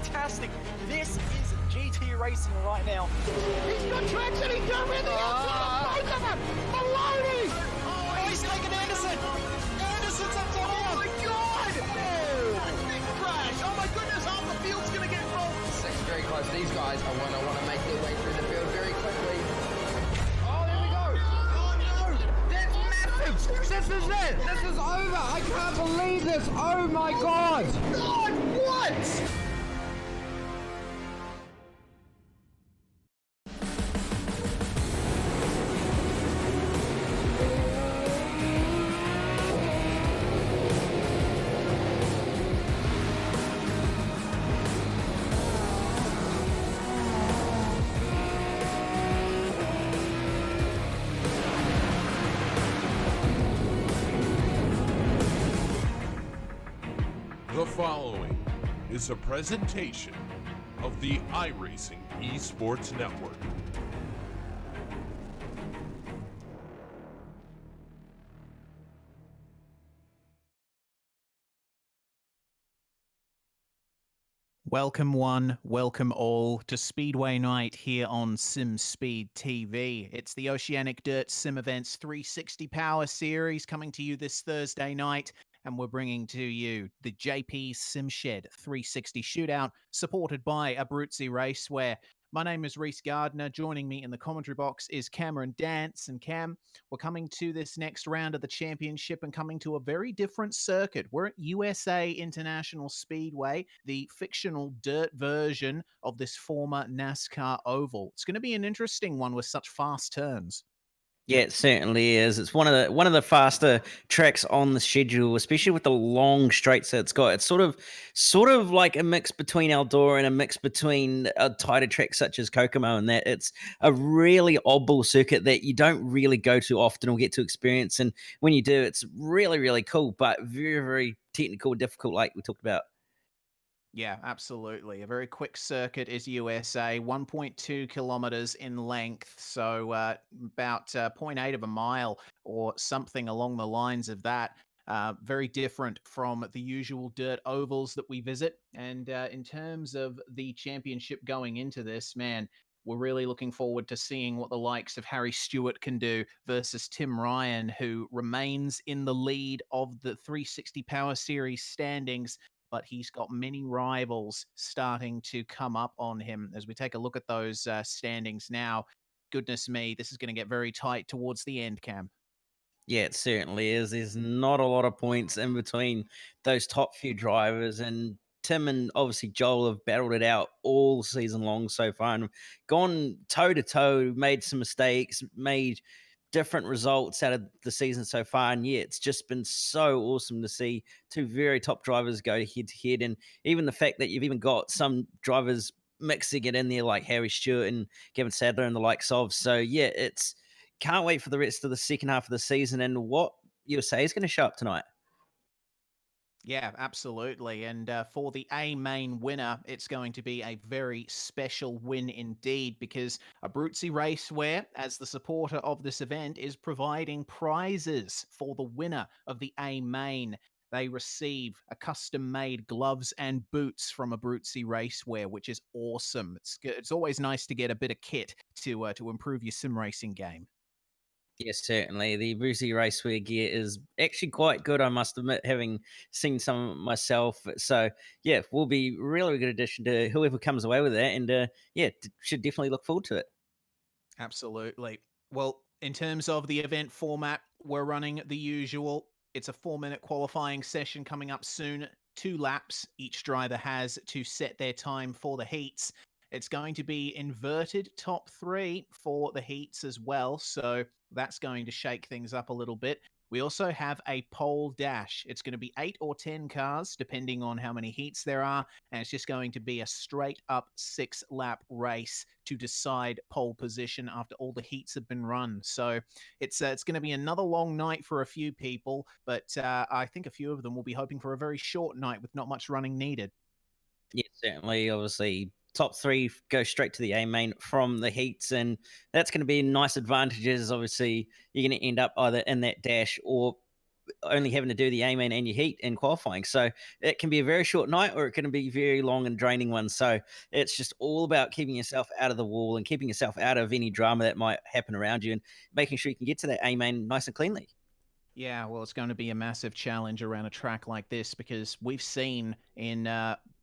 fantastic. This is GT racing right now. He's got traction, he's got with the outside, both of them! Maloney! Oh, he's taken Anderson! Anderson's up to Oh my God! Oh, big crash! Oh my goodness, half the field's going to get rolled. Six very close. These guys are want to make their way through the field very quickly. Oh, there we go. Oh no, that's massive. This is it. This is over. I can't believe this. Oh my God. God, what? The following is a presentation of the iRacing Esports Network. Welcome one, welcome all to Speedway Night here on SimSpeed TV. It's the Oceanic Dirt Sim Events 360 Power Series coming to you this Thursday night, and we're bringing to you the JP SimShed 360 Shootout, supported by Abruzzi Raceware. My name is Reese Gardner. Joining me in the commentary box is Cameron Dance. And Cam, we're coming to this next round of the championship and coming to a very different circuit. We're at USA International Speedway, the fictional dirt version of this former NASCAR oval. It's going to be an interesting one with such fast turns. Yeah, it certainly is. It's one of the faster tracks on the schedule, especially with the long straights that it's got. It's sort of like a mix between Eldora and a mix between a tighter track such as Kokomo, and that it's a really oddball circuit that you don't really go to often or get to experience. And when you do, it's really, really cool, but very, very technical and difficult, like we talked about. Yeah, absolutely. A very quick circuit is USA, 1.2 kilometers in length, so about 0.8 of a mile or something along the lines of that. Very different from the usual dirt ovals that we visit. And in terms of the championship going into this, man, we're really looking forward to seeing what the likes of Harry Stewart can do versus Tim Ryan, who remains in the lead of the 360 Power Series standings, but he's got many rivals starting to come up on him. As we take a look at those standings now, goodness me, this is going to get very tight towards the end, Cam. Yeah, it certainly is. There's not a lot of points in between those top few drivers, and Tim and obviously Joel have battled it out all season long so far and gone toe to toe, made some mistakes, made different results out of the season so far. And yeah, it's just been so awesome to see two very top drivers go head to head. And even the fact that you've even got some drivers mixing it in there like Harry Stewart and Kevin Sadler and the likes of. So yeah, it's can't wait for the rest of the second half of the season and what USA is going to show up tonight. Yeah, absolutely. And for the A main winner, it's going to be a very special win indeed, because Abruzzi Raceware, as the supporter of this event, is providing prizes for the winner of the A main. They receive a custom-made gloves and boots from Abruzzi Raceware, which is awesome. It's always nice to get a bit of kit to improve your sim racing game. Yes, certainly. The Brucey Raceware gear is actually quite good, I must admit, having seen some myself. So, yeah, will be really good addition to whoever comes away with that. And, should definitely look forward to it. Absolutely. Well, in terms of the event format, we're running the usual. It's a 4-minute qualifying session coming up soon. 2 laps each driver has to set their time for the heats. It's going to be inverted top 3 for the heats as well, so that's going to shake things up a little bit. We also have a pole dash. It's going to be 8 or 10 cars, depending on how many heats there are, and it's just going to be a straight up 6-lap race to decide pole position after all the heats have been run. So it's going to be another long night for a few people, but I think a few of them will be hoping for a very short night with not much running needed. Yeah, certainly. Obviously, top 3 go straight to the A main from the heats, and that's going to be nice advantages. Obviously, you're going to end up either in that dash or only having to do the A-main and your heat in qualifying. So it can be a very short night or it can be very long and draining one. So it's just all about keeping yourself out of the wall and keeping yourself out of any drama that might happen around you and making sure you can get to that A-main nice and cleanly. Yeah, well, it's going to be a massive challenge around a track like this because we've seen in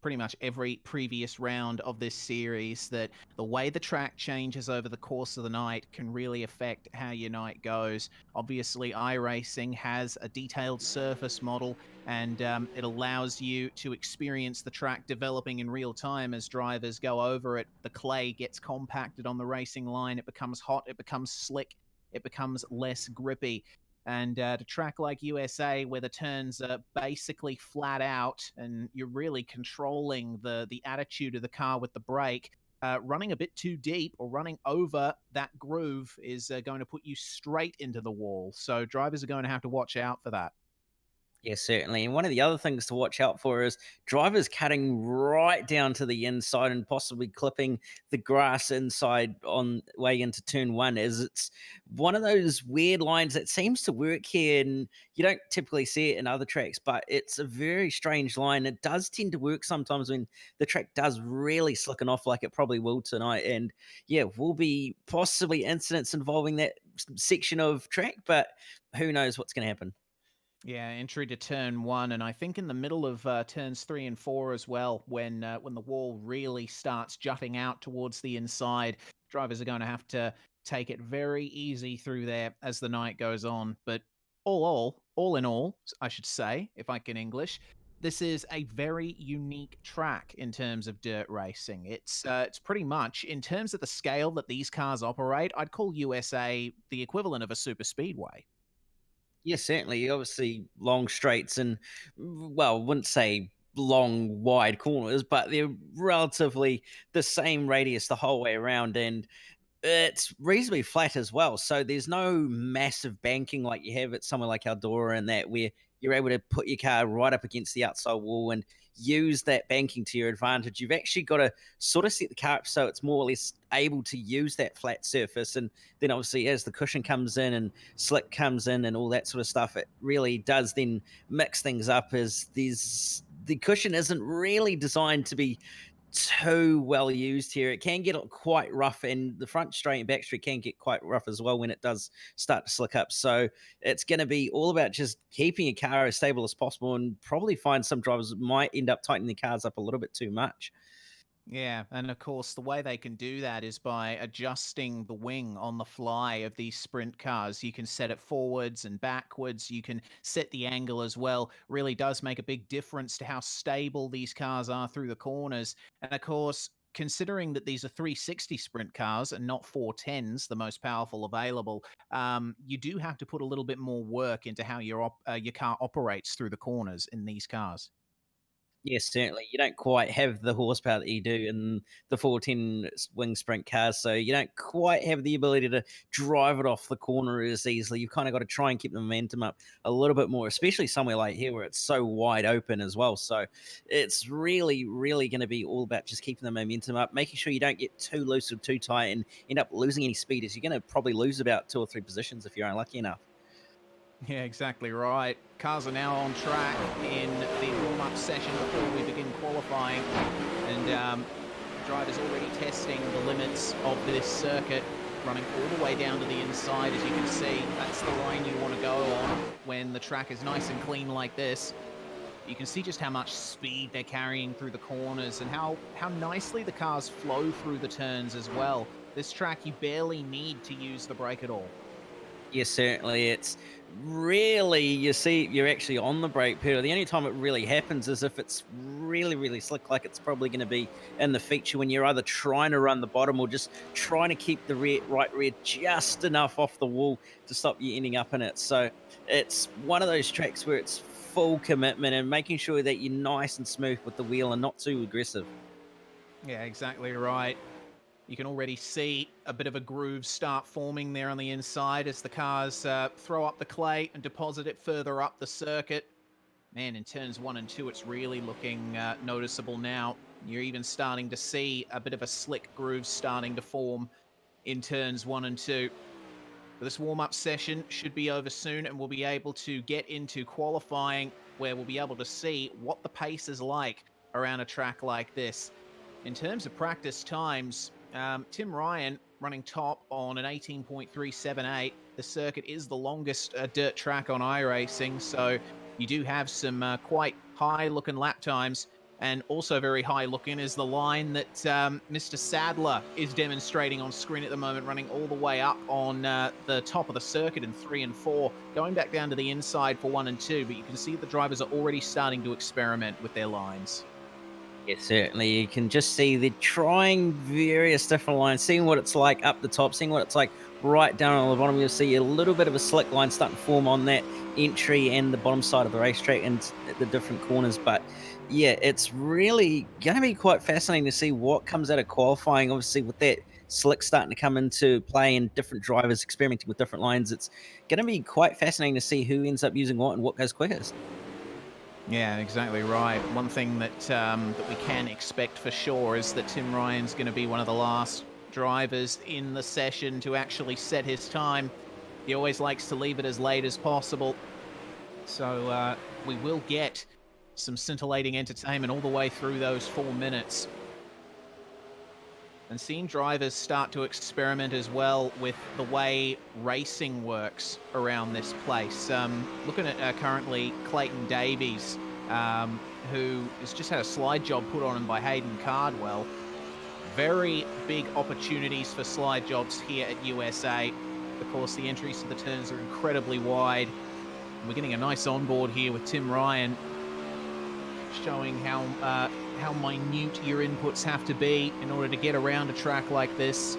pretty much every previous round of this series that the way the track changes over the course of the night can really affect how your night goes. Obviously, iRacing has a detailed surface model, and it allows you to experience the track developing in real time as drivers go over it. The clay gets compacted on the racing line, it becomes hot, it becomes slick, it becomes less grippy. And to track like USA, where the turns are basically flat out and you're really controlling the attitude of the car with the brake, running a bit too deep or running over that groove is going to put you straight into the wall. So drivers are going to have to watch out for that. Yes, certainly. And one of the other things to watch out for is drivers cutting right down to the inside and possibly clipping the grass inside on way into turn one. As it's one of those weird lines that seems to work here, and you don't typically see it in other tracks, but it's a very strange line. It does tend to work sometimes when the track does really slicken off, like it probably will tonight. And yeah, will be possibly incidents involving that section of track, but who knows what's going to happen. Yeah, entry to turn one, and I think in the middle of turns 3 and 4 as well, when the wall really starts jutting out towards the inside, drivers are going to have to take it very easy through there as the night goes on. But all in all, I should say, if I can English, this is a very unique track in terms of dirt racing. It's pretty much in terms of the scale that these cars operate, I'd call USA the equivalent of a super speedway. Yes, certainly. Obviously, long straights and, well, wouldn't say long, wide corners, but they're relatively the same radius the whole way around. And it's reasonably flat as well. So there's no massive banking like you have at somewhere like Eldora and that, where you're able to put your car right up against the outside wall and use that banking to your advantage. You've actually got to sort of set the car up so it's more or less able to use that flat surface. And then obviously as the cushion comes in and slick comes in and all that sort of stuff, it really does then mix things up, as the cushion isn't really designed to be too well used here. It can get quite rough, and the front straight and back straight can get quite rough as well when it does start to slick up. So it's going to be all about just keeping your car as stable as possible, and probably find some drivers might end up tightening the cars up a little bit too much. Yeah, and of course, the way they can do that is by adjusting the wing on the fly of these sprint cars. You can set it forwards and backwards. You can set the angle as well. Really does make a big difference to how stable these cars are through the corners. And of course, considering that these are 360 sprint cars and not 410s, the most powerful available, you do have to put a little bit more work into how your car operates through the corners in these cars. Yes, certainly. You don't quite have the horsepower that you do in the 410 wing sprint cars, so you don't quite have the ability to drive it off the corner as easily. You've kind of got to try and keep the momentum up a little bit more, especially somewhere like here where it's so wide open as well. So it's really, really going to be all about just keeping the momentum up, making sure you don't get too loose or too tight and end up losing any speed, as you're going to probably lose about 2 or 3 positions if you're unlucky enough. Yeah, exactly right. Cars are now on track in the warm-up session before we begin qualifying, and drivers already testing the limits of this circuit, running all the way down to the inside. As you can see, that's the line you want to go on when the track is nice and clean like this. You can see just how much speed they're carrying through the corners and how nicely the cars flow through the turns as well. This track, you barely need to use the brake at all. Yes, certainly. It's really, you see, you're actually on the brake pedal. The only time it really happens is if it's really, really slick, like it's probably going to be in the feature, when you're either trying to run the bottom or just trying to keep the right rear just enough off the wall to stop you ending up in it. So it's one of those tracks where it's full commitment and making sure that you're nice and smooth with the wheel and not too aggressive. Yeah, exactly right. You can already see a bit of a groove start forming there on the inside as the cars throw up the clay and deposit it further up the circuit. Man, in turns 1 and 2, it's really looking noticeable now. You're even starting to see a bit of a slick groove starting to form in turns 1 and 2. But this warm-up session should be over soon, and we'll be able to get into qualifying, where we'll be able to see what the pace is like around a track like this. In terms of practice times, Tim Ryan running top on an 18.378. The circuit is the longest dirt track on iRacing, so you do have some quite high-looking lap times. And also very high-looking is the line that Mr. Sadler is demonstrating on screen at the moment, running all the way up on the top of the circuit in 3 and 4, going back down to the inside for 1 and 2. But you can see the drivers are already starting to experiment with their lines. Yeah, certainly. You can just see they're trying various different lines, seeing what it's like up the top, seeing what it's like right down on the bottom. You'll see a little bit of a slick line starting to form on that entry and the bottom side of the racetrack and the different corners. But yeah, it's really going to be quite fascinating to see what comes out of qualifying. Obviously, with that slick starting to come into play and different drivers experimenting with different lines, it's going to be quite fascinating to see who ends up using what and what goes quickest. Yeah, exactly right. One thing that that we can expect for sure is that Tim Ryan's going to be one of the last drivers in the session to actually set his time. He always likes to leave it as late as possible. So we will get some scintillating entertainment all the way through those 4 minutes. And seeing drivers start to experiment as well with the way racing works around this place. Looking at currently Clayton Davies, who has just had a slide job put on him by Hayden Cardwell. Very big opportunities for slide jobs here at USA. Of course, the entries to the turns are incredibly wide. We're getting a nice onboard here with Tim Ryan, showing how minute your inputs have to be in order to get around a track like this.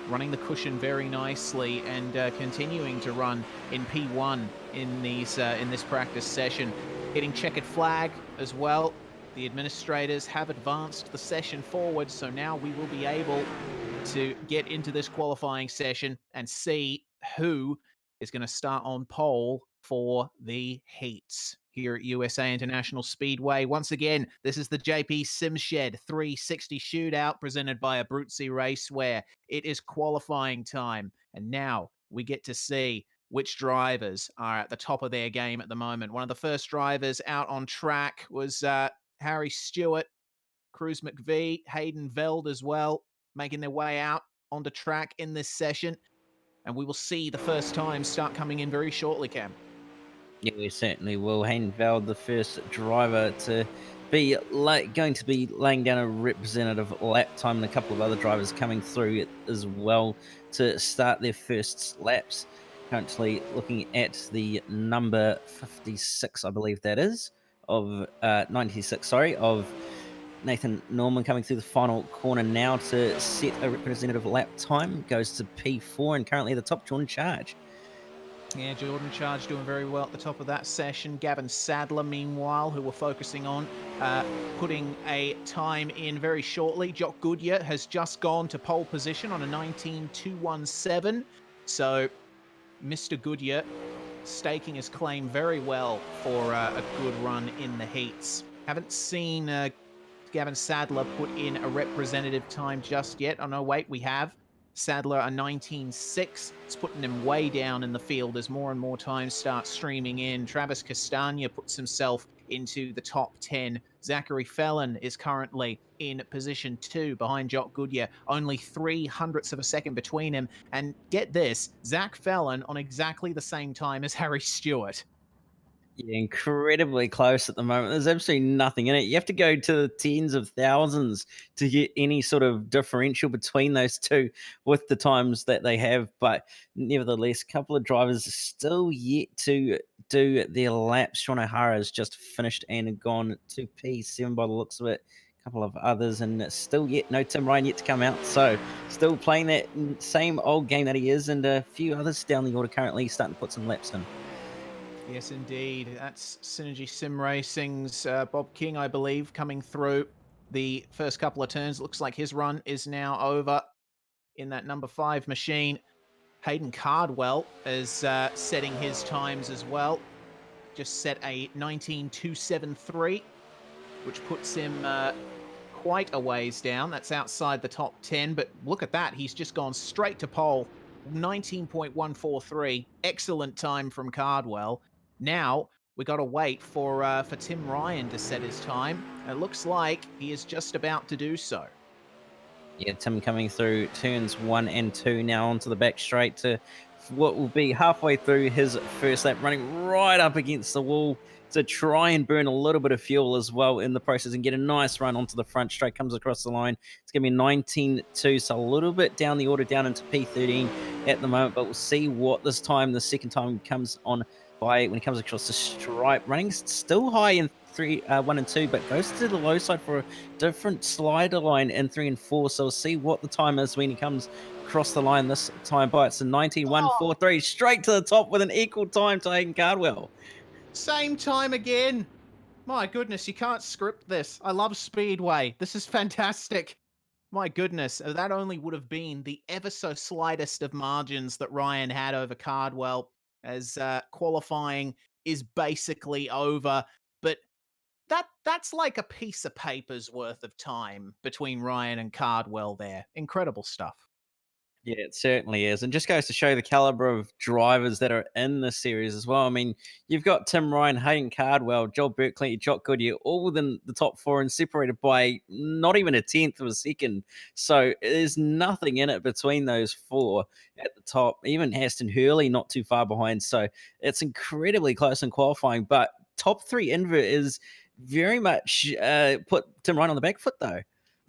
Running the cushion very nicely and continuing to run in P1 in this practice session. Getting checkered flag as well. The administrators have advanced the session forward, so now we will be able to get into this qualifying session and see who is going to start on pole for the heats here at USA International Speedway. Once again, this is the JP Simshed 360 shootout presented by Abruzzi Raceware. It is qualifying time, and now we get to see which drivers are at the top of their game at the moment. One of the first drivers out on track was Harry Stewart, Cruz McVee, Hayden Veld as well, making their way out onto track in this session. And we will see the first time start coming in very shortly, Cam. Yeah, we certainly will. Hayden Veld, the first driver to be going to be laying down a representative lap time, and a couple of other drivers coming through as well to start their first laps. Currently looking at the number 56, I believe that is, of 96, sorry, of Nathan Norman coming through the final corner now to set a representative lap time. Goes to P4 and currently at the top, Jordan Charge. Yeah, Jordan Charge doing very well at the top of that session. Gavin Sadler, meanwhile, who we're focusing on, putting a time in very shortly. Jock Goodyear has just gone to pole position on a 19.217. So Mr. Goodyear staking his claim very well for a good run in the heats. Haven't seen Gavin Sadler put in a representative time just yet. Oh, no, wait, we have. Sadler, a 19.6. It's putting him way down in the field as more and more times start streaming in. Travis Castagna puts himself into the top 10. Zachary Fellon is currently in position 2 behind Jock Goodyear. Only 0.03 of a second between him. And get this, Zach Fellon on exactly the same time as Harry Stewart. Yeah, incredibly close at the moment. There's absolutely nothing in it. You have to go to the tens of thousands to get any sort of differential between those two with the times that they have. But nevertheless, a couple of drivers still yet to do their laps. Sean O'Hara has just finished and gone to P7 by the looks of it. A couple of others, and still yet no Tim Ryan yet to come out. So still playing that same old game that he is, and a few others down the order currently starting to put some laps in. Yes, indeed. That's Synergy Sim Racing's Bob King, I believe, coming through the first couple of turns. Looks like his run is now over in that number 5 machine. Hayden Cardwell is setting his times as well. Just set a 19.273, which puts him quite a ways down. That's outside the top 10, but look at that. He's just gone straight to pole 19.143. Excellent time from Cardwell. Now we got to wait for Tim Ryan to set his time. It looks like he is just about to do so. Yeah, Tim coming through turns 1 and 2 now onto the back straight to what will be halfway through his first lap, running right up against the wall to try and burn a little bit of fuel as well in the process and get a nice run onto the front straight. Comes across the line. It's going to be 19.2, so a little bit down the order, down into P13 at the moment, but we'll see what this time, the second time comes on by when he comes across the stripe. Running still high in 1 and 2, but goes to the low side for a different slider line in 3 and 4. So we'll see what the time is when he comes across the line this time by. It's a 19.143, straight to the top with an equal time to Hayden Cardwell. Same time again. My goodness, you can't script this. I love Speedway. This is fantastic. My goodness, that only would have been the ever so slightest of margins that Ryan had over Cardwell, as qualifying is basically over. But that's like a piece of paper's worth of time between Ryan and Cardwell there. Incredible stuff. Yeah, it certainly is. And just goes to show the caliber of drivers that are in this series as well. I mean, you've got Tim Ryan, Hayden Cardwell, Joel Berkeley, Jock Goodyear, all within the top 4 and separated by not even a tenth of a second. So there's nothing in it between those 4 at the top. Even Aston Hurley not too far behind. So it's incredibly close in qualifying. But top 3 invert is very much put Tim Ryan on the back foot, though.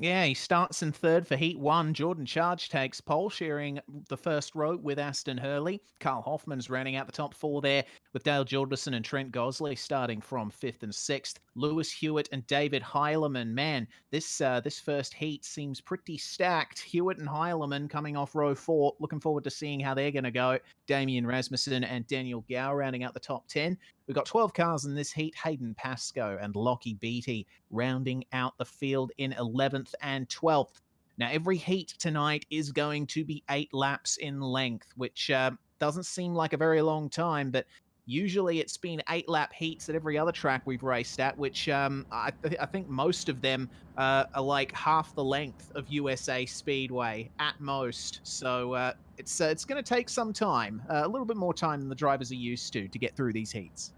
Yeah, he starts in third for Heat 1. Jordan Charge takes pole, sharing the first row with Aston Hurley. Carl Hoffman's rounding out the top 4 there, with Dale Jordison and Trent Gosley starting from 5th and 6th. Lewis Hewitt and David Heilemann. Man, this first heat seems pretty stacked. Hewitt and Heilemann coming off row 4. Looking forward to seeing how they're going to go. Damian Rasmussen and Daniel Gow rounding out the top 10. We've got 12 cars in this heat. Hayden Pascoe and Lockie Beattie rounding out the field in 11th and 12th. Now, every heat tonight is going to be 8 laps in length, which doesn't seem like a very long time, but usually it's been 8-lap heats at every other track we've raced at, which I think most of them are like half the length of USA Speedway at most. So it's going to take some time, a little bit more time than the drivers are used to get through these heats.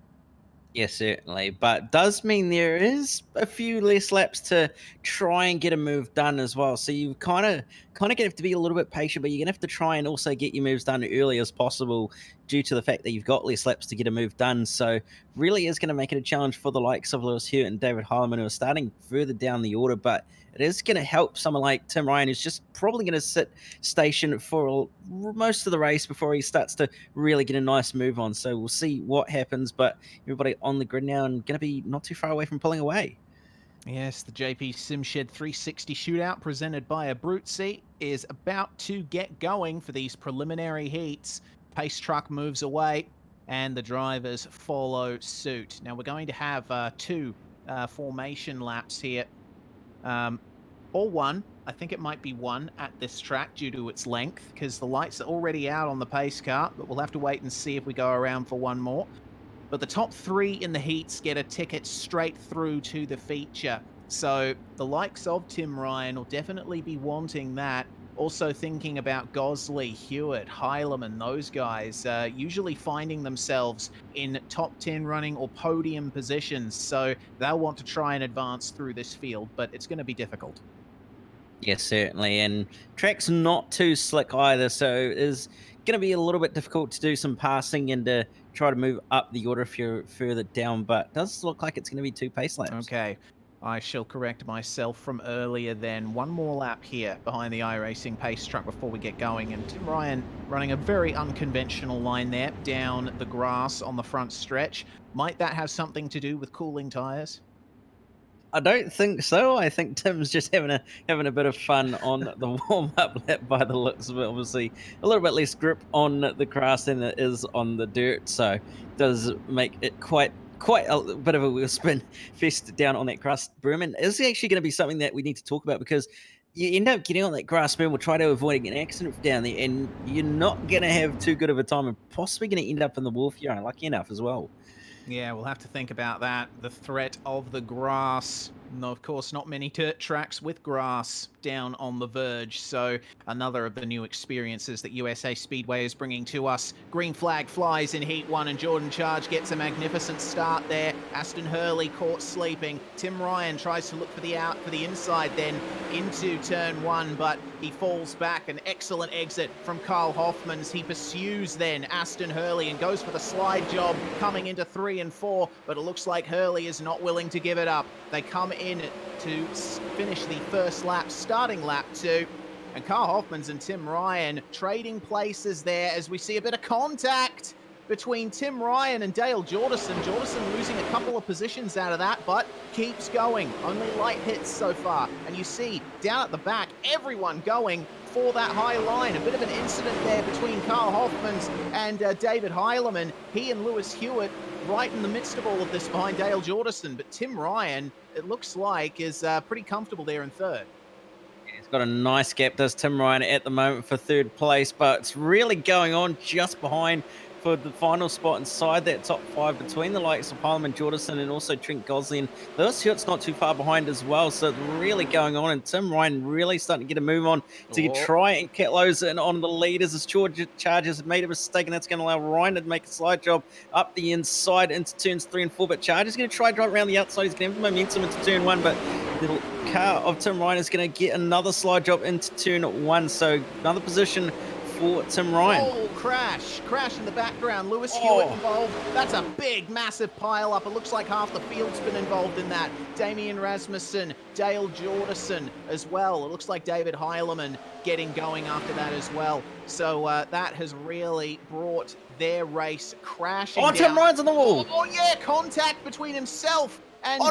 Yes, certainly, but does mean there is a few less laps to try and get a move done as well. So you kind of gonna have to be a little bit patient, but you're gonna have to try and also get your moves done early as possible, due to the fact that you've got less laps to get a move done. So really is going to make it a challenge for the likes of Lewis Hewitt and David Heilemann, who are starting further down the order, but it is going to help someone like Tim Ryan, who's just probably going to sit station for most of the race before he starts to really get a nice move on. So we'll see what happens, but everybody on the grid now and going to be not too far away from pulling away. Yes, the JP Simshed 360 shootout presented by Abruzzi is about to get going for these preliminary heats. Pace truck moves away and the drivers follow suit. Now we're going to have 2 formation laps here. Or 1. I think it might be 1 at this track due to its length, because the lights are already out on the pace car, but we'll have to wait and see if we go around for 1 more. But the top 3 in the heats get a ticket straight through to the feature. So the likes of Tim Ryan will definitely be wanting that. Also thinking about Gosley, Hewitt, Heilemann, those guys usually finding themselves in top 10 running or podium positions. So they'll want to try and advance through this field, but it's going to be difficult. Yes, certainly. And track's not too slick either, so it's going to be a little bit difficult to do some passing and to try to move up the order if you're further down, but it does look like it's going to be 2 pace laps. Okay. I shall correct myself from earlier then. 1 more lap here behind the iRacing pace truck before we get going. And Tim Ryan running a very unconventional line there down the grass on the front stretch. Might that have something to do with cooling tyres? I don't think so. I think Tim's just having a bit of fun on the warm-up lap by the looks of it. Obviously, a little bit less grip on the grass than it is on the dirt, so it does make it quite a bit of a wheel spin fest down on that grass berm. And is actually going to be something that we need to talk about, because you end up getting on that grass berm. We'll try to avoid an accident down there, and you're not going to have too good of a time, and possibly going to end up in the wall if you're unlucky enough as well. Yeah, we'll have to think about that. The threat of the grass No, of course, not many dirt tracks with grass down on the verge. So another of the new experiences that USA Speedway is bringing to us. Green flag flies in Heat 1 and Jordan Charge gets a magnificent start there. Aston Hurley caught sleeping. Tim Ryan tries to look for the inside then into turn 1, but he falls back. An excellent exit from Carl Hoffmans. He pursues then Aston Hurley and goes for the slide job coming into 3 and 4, but it looks like Hurley is not willing to give it up. They come in to finish the first lap, starting lap 2. And Carl Hoffmans and Tim Ryan trading places there as we see a bit of contact between Tim Ryan and Dale Jordison. Jordison losing a couple of positions out of that, but keeps going. Only light hits so far. And you see down at the back, everyone going for that high line. A bit of an incident there between Carl Hoffmans and David Heilemann. He and Lewis Hewitt right in the midst of all of this behind Dale Jordison. But Tim Ryan, it looks like, is pretty comfortable there in third. He's got a nice gap, does Tim Ryan, at the moment for third place, but it's really going on just behind for the final spot inside that top 5 between the likes of Heilemann, Jordison, and also Trent Gosling. Lewis Hewitt's not too far behind as well, so it's really going on, and Tim Ryan really starting to get a move on to try and close in on the leaders as Chargers have made a mistake, and that's going to allow Ryan to make a slide job up the inside into turns 3 and 4, but Chargers going to try to drive around the outside. He's going to have the momentum into turn 1, but the car of Tim Ryan is going to get another slide job into turn 1, so another position for Tim Ryan. Oh, crash in the background. Lewis Hewitt involved. That's a big, massive pile up. It looks like half the field's been involved in that. Damian Rasmussen, Dale Jordison as well. It looks like David Heilemann getting going after that as well. So that has really brought their race crashing down. Tim Ryan's on the wall. Oh, yeah, contact between himself and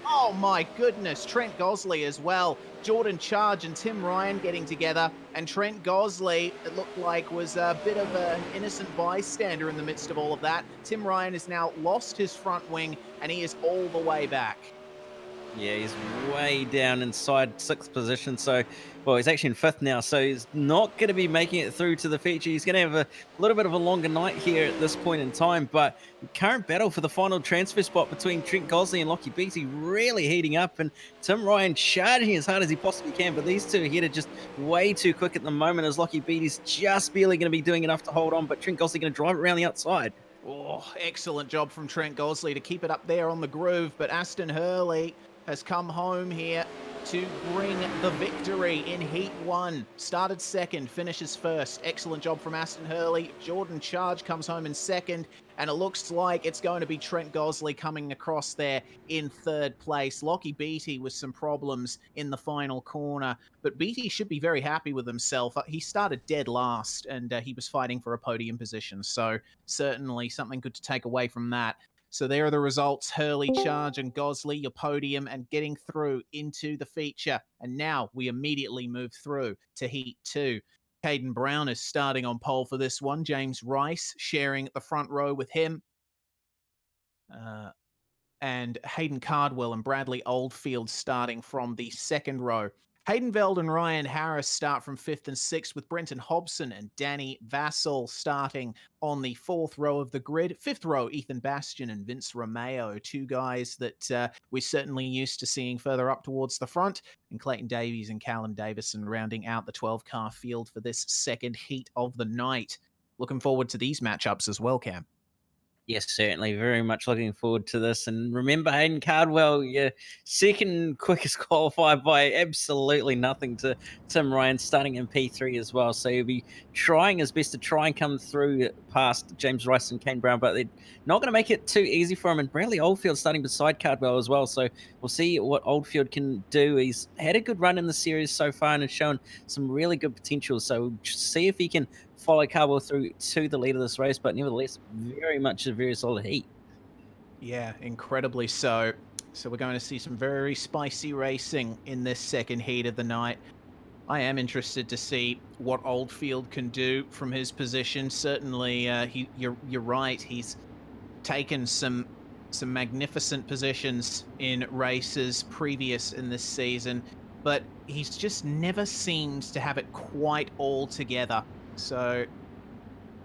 oh my goodness, Trent Gosley as well. Jordan Charge and Tim Ryan getting together, and Trent Gosley, it looked like, was a bit of an innocent bystander in the midst of all of that. Tim Ryan has now lost his front wing, and he is all the way back. Yeah, he's way down inside 6th position. So, well, he's actually in 5th now. So he's not going to be making it through to the feature. He's going to have a little bit of a longer night here at this point in time. But current battle for the final transfer spot between Trent Gosley and Lockie Beatty really heating up. And Tim Ryan charging as hard as he possibly can. But these two here are just way too quick at the moment as Lockie Beatty's just barely going to be doing enough to hold on. But Trent Gosley going to drive it around the outside. Oh, excellent job from Trent Gosley to keep it up there on the groove. But Aston Hurley has come home here to bring the victory in Heat 1. Started 2nd, finishes 1st. Excellent job from Aston Hurley. Jordan Charge comes home in 2nd, and it looks like it's going to be Trent Gosley coming across there in 3rd place. Lockie Beatty with some problems in the final corner, but Beatty should be very happy with himself. He started dead last, and he was fighting for a podium position, so certainly something good to take away from that. So there are the results. Hurley, Charge, and Gosley, your podium, and getting through into the feature. And now we immediately move through to Heat 2. Caden Brown is starting on pole for this one. James Rice sharing the front row with him. And Hayden Cardwell and Bradley Oldfield starting from the 2nd row. Hayden Veld and Ryan Harris start from 5th and 6th, with Brenton Hobson and Danny Vassell starting on the 4th row of the grid. 5th row, Ethan Bastian and Vince Romeo, two guys that we're certainly used to seeing further up towards the front, and Clayton Davies and Callum Davison rounding out the 12-car field for this 2nd heat of the night. Looking forward to these matchups as well, Cam. Yes, certainly. Very much looking forward to this. And remember, Hayden Cardwell, your 2nd quickest qualifier by absolutely nothing to Tim Ryan, starting in P3 as well. So he'll be trying his best to try and come through past James Rice and Caden Brown, but they're not going to make it too easy for him. And Bradley Oldfield starting beside Cardwell as well. So we'll see what Oldfield can do. He's had a good run in the series so far and has shown some really good potential. So we'll see if he can follow Cardwell through to the lead of this race, but nevertheless, very much a very solid heat. Yeah, incredibly so. So we're going to see some very spicy racing in this 2nd heat of the night. I am interested to see what Oldfield can do from his position. Certainly, you're right. He's taken some magnificent positions in races previous in this season, but he's just never seemed to have it quite all together. So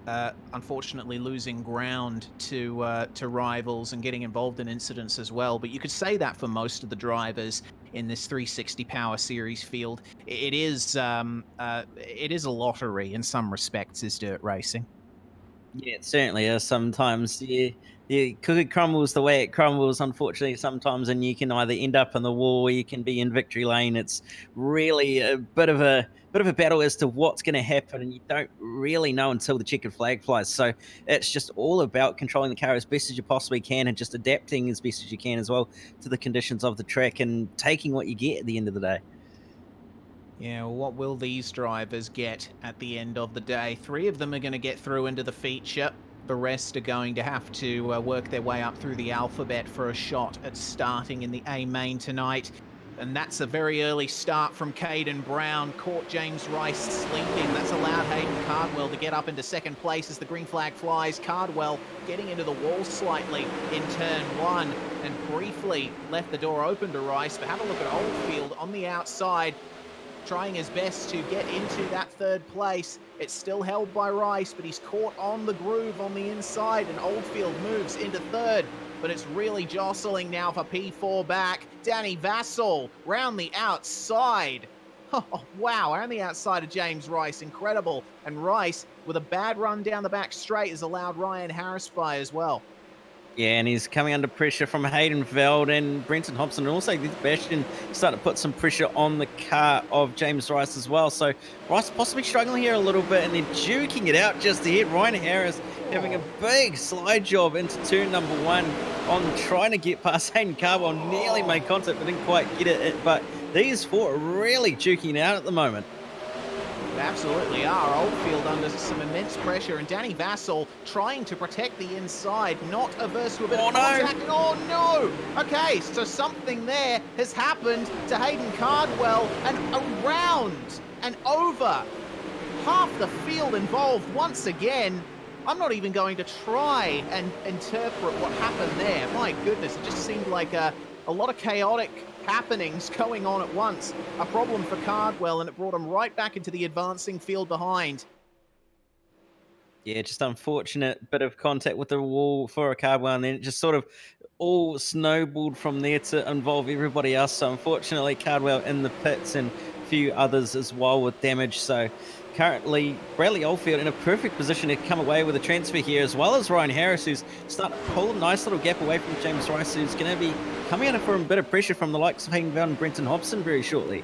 unfortunately losing ground to rivals and getting involved in incidents as well. But you could say that for most of the drivers in this 360 Power Series field. It is a lottery in some respects, is dirt racing. Yeah, it certainly is. Sometimes the cookie crumbles the way it crumbles, unfortunately, sometimes, and you can either end up in the wall or you can be in victory lane. It's really a bit of a battle as to what's going to happen, and you don't really know until the checkered flag flies. So it's just all about controlling the car as best as you possibly can and just adapting as best as you can as well to the conditions of the track and taking what you get at the end of the day. Yeah, well, what will these drivers get at the end of the day? 3 of them are going to get through into the feature. The rest are going to have to work their way up through the alphabet for a shot at starting in the A main tonight. And that's a very early start from Caden Brown. Caught James Rice sleeping. That's allowed Hayden Cardwell to get up into second place as the green flag flies. Cardwell getting into the wall slightly in turn 1 and briefly left the door open to Rice. But have a look at Oldfield on the outside, trying his best to get into that 3rd place. It's still held by Rice, but he's caught on the groove on the inside, and Oldfield moves into 3rd. But it's really jostling now for P4 back. Danny Vassal round the outside. Oh, wow, around the outside of James Rice. Incredible. And Rice, with a bad run down the back straight, has allowed Ryan Harris by as well. Yeah, and he's coming under pressure from Hayden Veld and Brenton Hobson. And also, Bastian starting to put some pressure on the car of James Rice as well. So Rice possibly struggling here a little bit, and then duking it out just ahead. Ryan Harris having a big slide job into turn number 1 on trying to get past Hayden Cardwell. Nearly made contact, but didn't quite get it. But these 4 are really duking it out at the moment. They absolutely are. Oldfield under some immense pressure, and Danny Vassal trying to protect the inside, not averse to a bit of contact. Oh no! Okay, so something there has happened to Hayden Cardwell, and around and over half the field involved once again. I'm not even going to try and interpret what happened there. My goodness, it just seemed like a lot of chaotic happenings going on at once. A problem for Cardwell, and it brought him right back into the advancing field behind. Yeah, just unfortunate bit of contact with the wall for a Cardwell, and then it just sort of all snowballed from there to involve everybody else. So unfortunately, Cardwell in the pits and a few others as well with damage. So currently, Bradley Oldfield in a perfect position to come away with a transfer here, as well as Ryan Harris, who's starting to pull a nice little gap away from James Rice, who's going to be coming under for a bit of pressure from the likes of Hayden Veld and Brenton Hobson very shortly.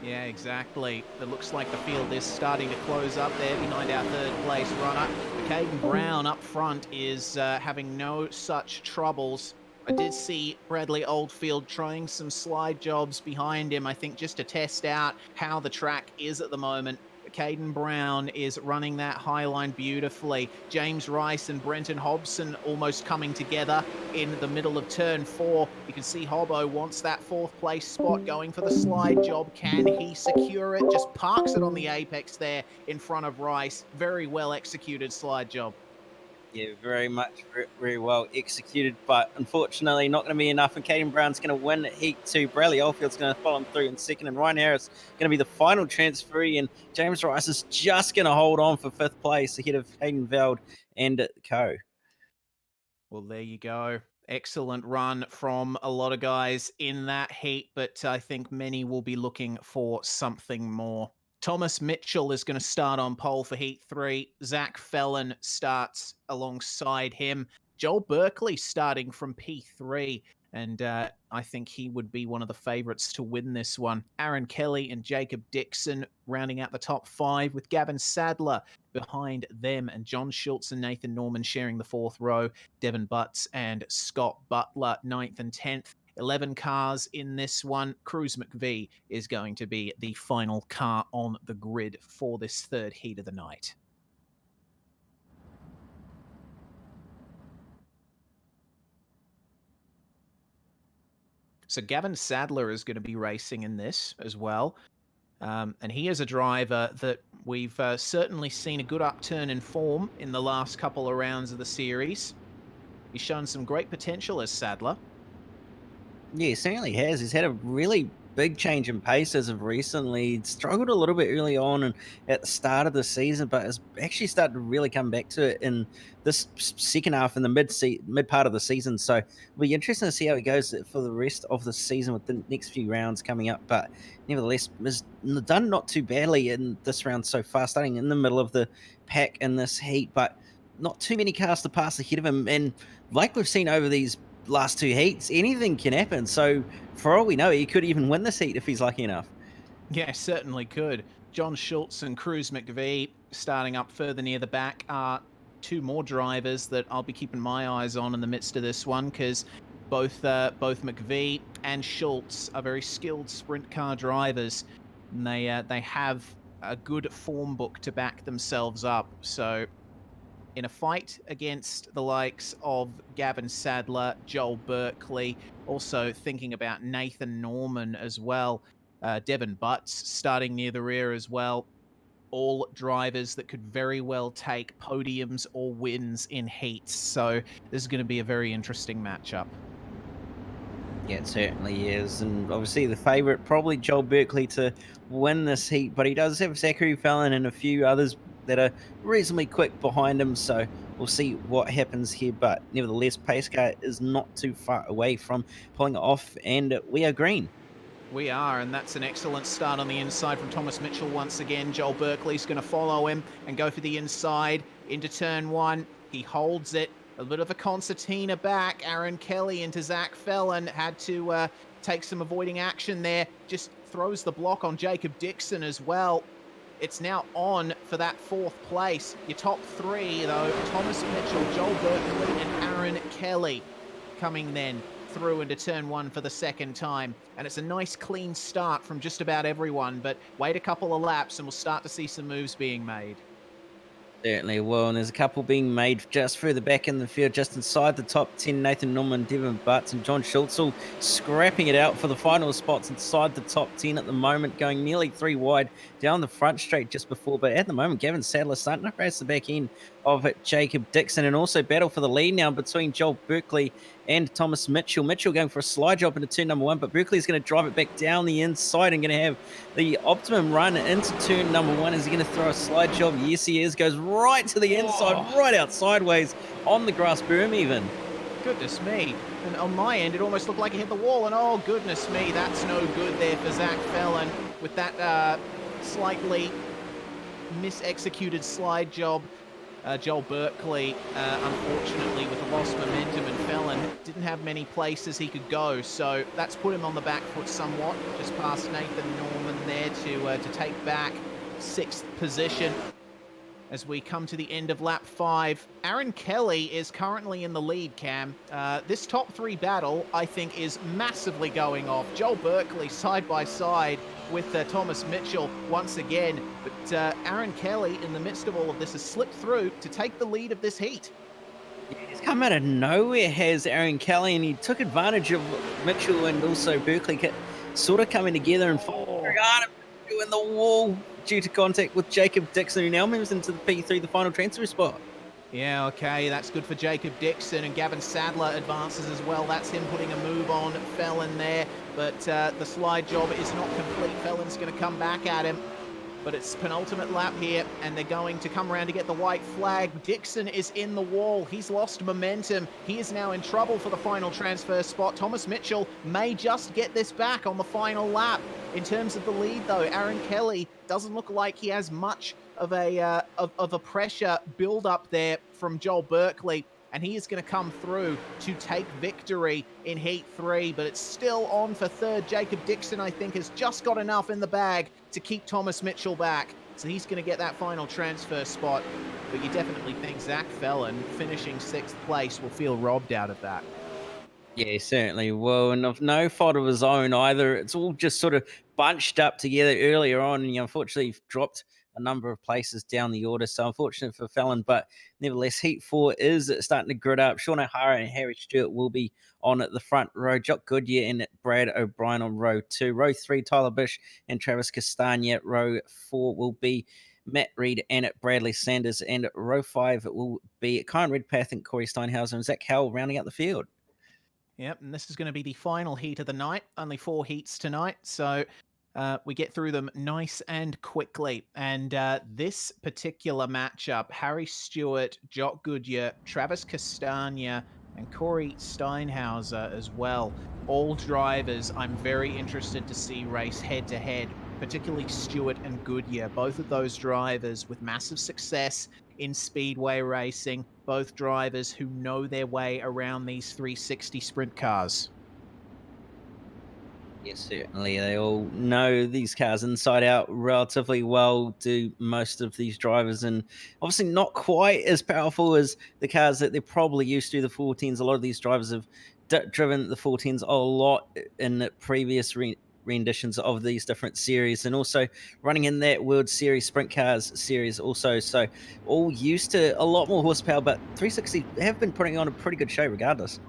Yeah, exactly. It looks like the field is starting to close up there behind our 3rd place runner. Caden Brown up front is having no such troubles. I did see Bradley Oldfield trying some slide jobs behind him, I think just to test out how the track is at the moment. Caden Brown is running that high line beautifully. James Rice and Brenton Hobson almost coming together in the middle of turn 4. You can see Hobbo wants that 4th place spot, going for the slide job. Can he secure it? Just parks it on the apex there in front of Rice. Very well executed slide job. Yeah, very much, very well executed, but unfortunately not going to be enough, and Caden Brown's going to win Heat 2. Bradley Oldfield's going to follow him through in 2nd, and Ryan Harris going to be the final transferee, and James Rice is just going to hold on for 5th place ahead of Hayden Veld and Co. Well, there you go. Excellent run from a lot of guys in that heat, but I think many will be looking for something more. Thomas Mitchell is going to start on pole for Heat 3. Zach Fellon starts alongside him. Joel Berkeley starting from P3, and I think he would be one of the favorites to win this one. Aaron Kelly and Jacob Dixon rounding out the top 5, with Gavin Sadler behind them, and John Schultz and Nathan Norman sharing the 4th row. Devin Butts and Scott Butler 9th and 10th. 11 cars in this one. Cruz McVee is going to be the final car on the grid for this 3rd heat of the night. So Gavin Sadler is going to be racing in this as well. And he is a driver that we've certainly seen a good upturn in form in the last couple of rounds of the series. He's shown some great potential as Sadler. Yeah, he certainly has. He's had a really big change in pace as of recently. Struggled a little bit early on and at the start of the season, but has actually started to really come back to it in this second half in the mid part of the season. So it'll be interesting to see how he goes for the rest of the season with the next few rounds coming up. But nevertheless, has done not too badly in this round so far, starting in the middle of the pack in this heat, but not too many cars to pass ahead of him. And like we've seen over these last two heats, anything can happen. So for all we know, he could even win this heat if he's lucky enough. Yeah, certainly could. John Schultz and Cruz McVee starting up further near the back are two more drivers that I'll be keeping my eyes on in the midst of this one, because both McVee and Schultz are very skilled sprint car drivers, and they have a good form book to back themselves up. So in a fight against the likes of Gavin Sadler, Joel Berkeley, also thinking about Nathan Norman as well, Devin Butts starting near the rear as well. All drivers that could very well take podiums or wins in heats. So this is going to be a very interesting matchup. Yeah, it certainly is. And obviously the favourite, probably Joel Berkeley to win this heat, but he does have Zachary Fallon and a few others that are reasonably quick behind him. So we'll see what happens here. But nevertheless, Pace Car is not too far away from pulling it off, and we are green. We are, and that's an excellent start on the inside from Thomas Mitchell once again. Joel Berkeley's going to follow him and go for the inside into turn one. He holds it. A bit of a concertina back. Aaron Kelly into Zach Fallon had to take some avoiding action there. Just throws the block on Jacob Dixon as well. It's now on for that fourth place. Your top three, though, Thomas Mitchell, Joel Berkeley, and Aaron Kelly coming then through into turn one for the second time. And it's a nice clean start from just about everyone, but wait a couple of laps and we'll start to see some moves being made. Certainly will, and there's a couple being made just further back in the field, just inside the top 10. Nathan Norman, Devin Butts, and John Schultz all scrapping it out for the final spots inside the top 10 at the moment, going nearly 3 wide down the front straight just before. But at the moment, Gavin Sadler starting to race the back end of Jacob Dixon, and also battle for the lead now between Joel Berkeley and Thomas Mitchell. Mitchell going for a slide job into turn number 1, but Berkeley's going to drive it back down the inside and going to have the optimum run into turn number 1. Is he going to throw a slide job? Yes, he is. Goes right to the inside, right out sideways on the grass berm even. Goodness me. And on my end, it almost looked like he hit the wall, and oh, goodness me, that's no good there for Zach Fallon with that slightly mis-executed slide job. Joel Berkeley, unfortunately, with the lost momentum, and Fallon didn't have many places he could go, so that's put him on the back foot somewhat, just past Nathan Norman there to take back 6th position. As we come to the end of lap 5, Aaron Kelly is currently in the lead, Cam. This top 3 battle, I think, is massively going off. Joel Berkeley side by side with Thomas Mitchell once again. But Aaron Kelly, in the midst of all of this, has slipped through to take the lead of this heat. He's come out of nowhere, has Aaron Kelly, and he took advantage of Mitchell and also Berkeley sort of coming together and firing hard in the wall due to contact with Jacob Dixon, who now moves into the P3, the final transfer spot. Yeah, okay, that's good for Jacob Dixon, and Gavin Sadler advances as well. That's him putting a move on Fallon there, but the slide job is not complete. Fallon's going to come back at him, but it's penultimate lap here, and they're going to come around to get the white flag. Dixon is in the wall. He's lost momentum. He is now in trouble for the final transfer spot. Thomas Mitchell may just get this back on the final lap. In terms of the lead, though, Aaron Kelly doesn't look like he has much of a pressure build up there from Joel Berkeley, and he is going to come through to take victory in Heat 3, but it's still on for third. Jacob Dixon, I think, has just got enough in the bag to keep Thomas Mitchell back, so he's going to get that final transfer spot, but you definitely think Zach Fallon, finishing 6th place, will feel robbed out of that. Yeah, certainly will, and of no fault of his own either. It's all just sort of bunched up together earlier on, and he unfortunately dropped a number of places down the order, so unfortunate for Fallon, but nevertheless, Heat 4 is starting to grid up. Sean O'Hara and Harry Stewart will be on at the front row. Jock Goodyear and Brad O'Brien on row 2. Row 3, Tyler Bish and Travis Castagna. Row 4 will be Matt Reed and Bradley Sanders, and row 5 will be Kyan Redpath and Corey Steinhauser and Zach Howell rounding out the field. Yep, and this is going to be the final heat of the night. Only 4 heats tonight, so we get through them nice and quickly. And this particular matchup, Harry Stewart, Jock Goodyear, Travis Castagna, and Corey Steinhauser as well. All drivers I'm very interested to see race head-to-head, particularly Stewart and Goodyear. Both of those drivers with massive success in speedway racing, both drivers who know their way around these 360 sprint cars. Yes, certainly. They all know these cars inside out relatively well, do most of these drivers, and obviously not quite as powerful as the cars that they're probably used to, the 14s. A lot of these drivers have driven the 14s a lot in the previous renditions of these different series, and also running in that World Series Sprint Cars series also. So all used to a lot more horsepower, but 360 have been putting on a pretty good show regardless.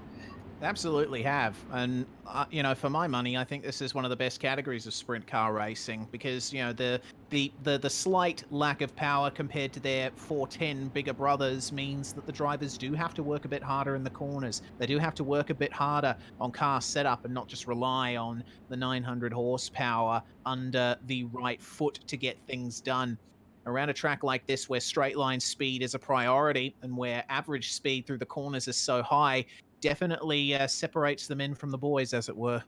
Absolutely have. And, you know, for my money, I think this is one of the best categories of sprint car racing because, you know, the slight lack of power compared to their 410 bigger brothers means that the drivers do have to work a bit harder in the corners. They do have to work a bit harder on car setup and not just rely on the 900 horsepower under the right foot to get things done. Around a track like this where straight line speed is a priority and where average speed through the corners is so high, definitely separates them in from the boys, as it were.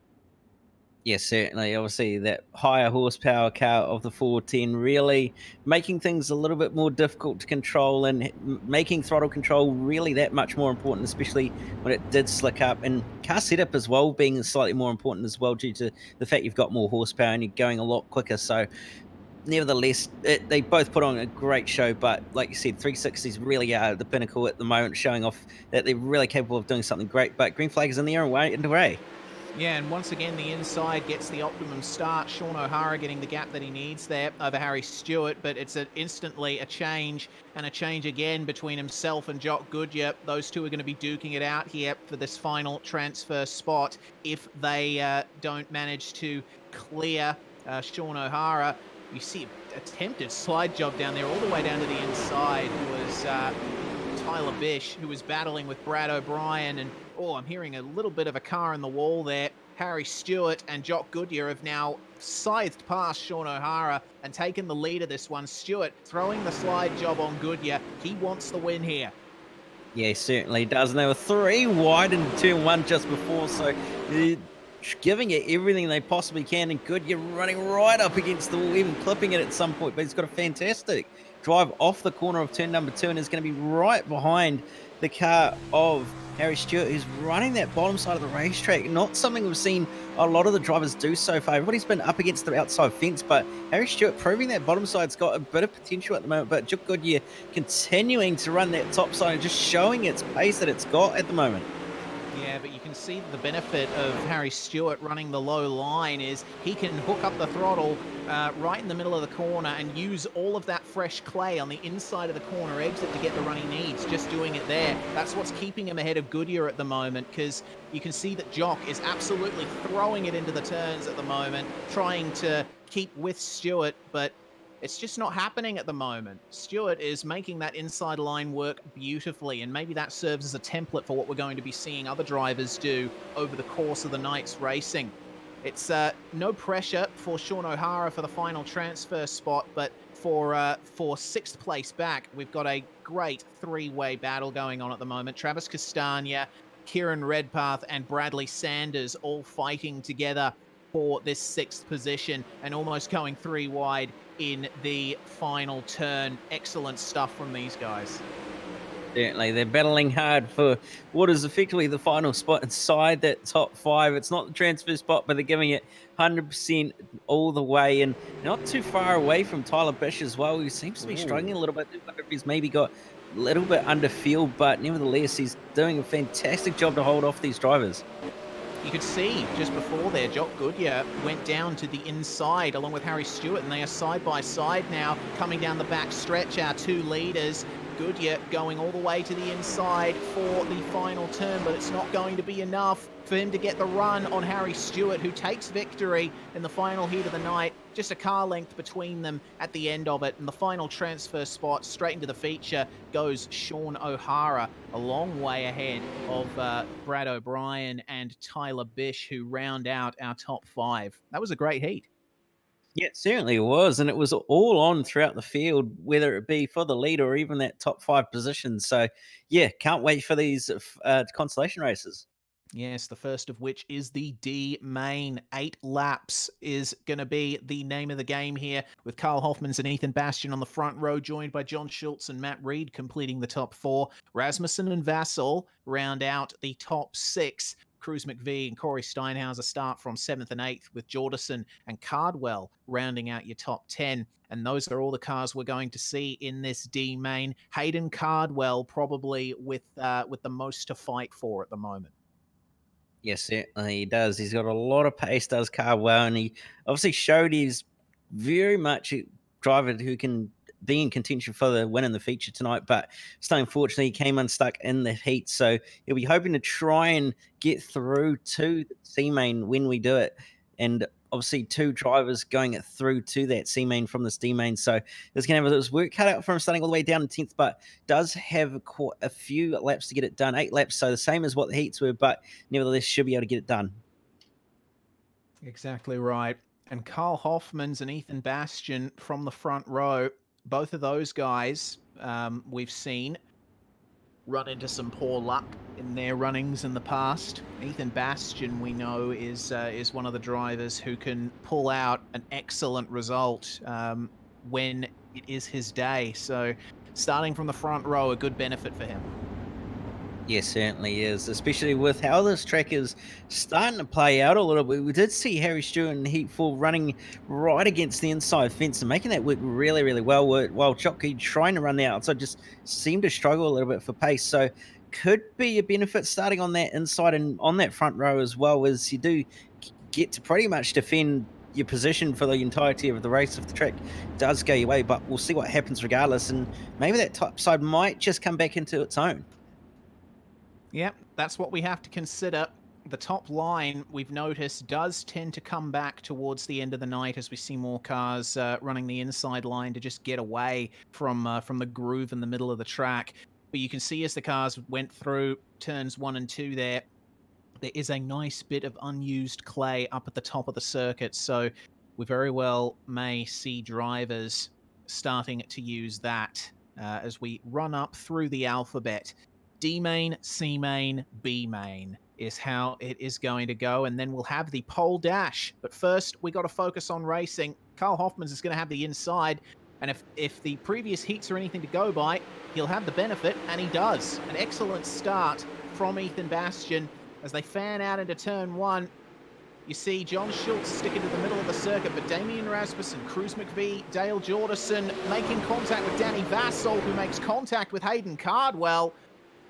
Yes, certainly. Obviously, that higher horsepower car of the 410 really making things a little bit more difficult to control and making throttle control really that much more important, especially when it did slick up. And car setup as well being slightly more important as well due to the fact you've got more horsepower and you're going a lot quicker. So nevertheless, they both put on a great show, but like you said, 360s really are the pinnacle at the moment, showing off that they're really capable of doing something great. But green flag is in the air and way into Ray. Yeah, and once again, the inside gets the optimum start. Sean O'Hara getting the gap that he needs there over Harry Stewart, but it's instantly a change and a change again between himself and Jock Goodyear. Those two are going to be duking it out here for this final transfer spot if they don't manage to clear Sean O'Hara. You see attempted slide job down there all the way down to the inside. It was Tyler Bish who was battling with Brad O'Brien, and I'm hearing a little bit of a car in the wall there. Harry Stewart and Jock Goodyear have now scythed past Sean O'Hara and taken the lead of this one. Stewart throwing the slide job on Goodyear. He wants the win here. Yeah, he certainly does. And they were 3 wide in turn 1 just before, so giving it everything they possibly can, and Goodyear running right up against the wall, even clipping it at some point, but he's got a fantastic drive off the corner of turn number 2 and is going to be right behind the car of Harry Stewart, who's running that bottom side of the racetrack. Not something we've seen a lot of the drivers do so far. Everybody's been up against the outside fence, but Harry Stewart proving that bottom side's got a bit of potential at the moment, but Jock Goodyear continuing to run that top side and just showing its pace that it's got at the moment. Yeah, but you can see the benefit of Harry Stewart running the low line is he can hook up the throttle right in the middle of the corner and use all of that fresh clay on the inside of the corner exit to get the run he needs, just doing it there. That's what's keeping him ahead of Goodyear at the moment, because you can see that Jock is absolutely throwing it into the turns at the moment, trying to keep with Stewart, but it's just not happening at the moment. Stewart is making that inside line work beautifully, and maybe that serves as a template for what we're going to be seeing other drivers do over the course of the night's racing. It's no pressure for Sean O'Hara for the final transfer spot, but for 6th place back, we've got a great 3-way battle going on at the moment. Travis Castagna, Kieran Redpath, and Bradley Sanders all fighting together for this 6th position and almost going 3 wide in the final turn. Excellent stuff from these guys. Certainly, they're battling hard for what is effectively the final spot inside that top 5. It's not the transfer spot, but they're giving it 100% all the way, and not too far away from Tyler Bish as well, who seems to be struggling a little bit. I wonder if he's maybe got a little bit under field, but nevertheless, he's doing a fantastic job to hold off these drivers. You could see just before there, Jock Goodyear went down to the inside along with Harry Stewart, and they are side by side now coming down the back stretch, our 2 leaders. Goodyear going all the way to the inside for the final turn, but it's not going to be enough for him to get the run on Harry Stewart, who takes victory in the final heat of the night. Just a car length between them at the end of it. And the final transfer spot straight into the feature goes Sean O'Hara, a long way ahead of Brad O'Brien and Tyler Bish, who round out our top 5. That was a great heat. Yeah, it certainly was. And it was all on throughout the field, whether it be for the lead or even that top 5 position. So, yeah, can't wait for these consolation races. Yes, the first of which is the D main. 8 laps is going to be the name of the game here, with Carl Hoffmans and Ethan Bastian on the front row, joined by John Schultz and Matt Reed completing the top 4. Rasmussen and Vassal round out the top 6. Cruz McVee and Corey Steinhauser start from 7th and 8th, with Jordison and Cardwell rounding out your top 10. And those are all the cars we're going to see in this D main. Hayden Cardwell probably with the most to fight for at the moment. Yes, certainly he does. He's got a lot of pace, does Cardwell, and he obviously showed he's very much a driver who can be in contention for the win in the feature tonight, but so unfortunately he came unstuck in the heat, so he'll be hoping to try and get through to the C main when we do it. And obviously 2 drivers going through to that C main from this D main, so there's going to have his work cut out for him starting all the way down in 10th, but does have a few laps to get it done. 8 laps, so the same as what the heats were, but nevertheless should be able to get it done. Exactly right. And Carl Hoffmans and Ethan Bastian from the front row, both of those guys we've seen run into some poor luck in their runnings in the past. Ethan Bastian, we know, is one of the drivers who can pull out an excellent result when it is his day. So starting from the front row, a good benefit for him. Yes, certainly is, especially with how this track is starting to play out a little bit. We did see Harry Stewart in Heat 4 running right against the inside fence and making that work really, really well, while Chopkey trying to run the outside just seemed to struggle a little bit for pace. So could be a benefit starting on that inside and on that front row, as well, as you do get to pretty much defend your position for the entirety of the race if the track does go your way. But we'll see what happens regardless, and maybe that top side might just come back into its own. Yep, that's what we have to consider. The top line, we've noticed, does tend to come back towards the end of the night as we see more cars running the inside line to just get away from the groove in the middle of the track. But you can see as the cars went through turns 1 and 2 there is a nice bit of unused clay up at the top of the circuit. So we very well may see drivers starting to use that as we run up through the alphabet. D main, C main, B main is how it is going to go. And then we'll have the pole dash. But first, we got to focus on racing. Carl Hoffmans is going to have the inside. And if the previous heats are anything to go by, he'll have the benefit, and he does. An excellent start from Ethan Bastian as they fan out into turn 1. You see John Schultz sticking to the middle of the circuit, but Damian Rasmussen, Cruz McVee, Dale Jordison making contact with Danny Vassal, who makes contact with Hayden Cardwell.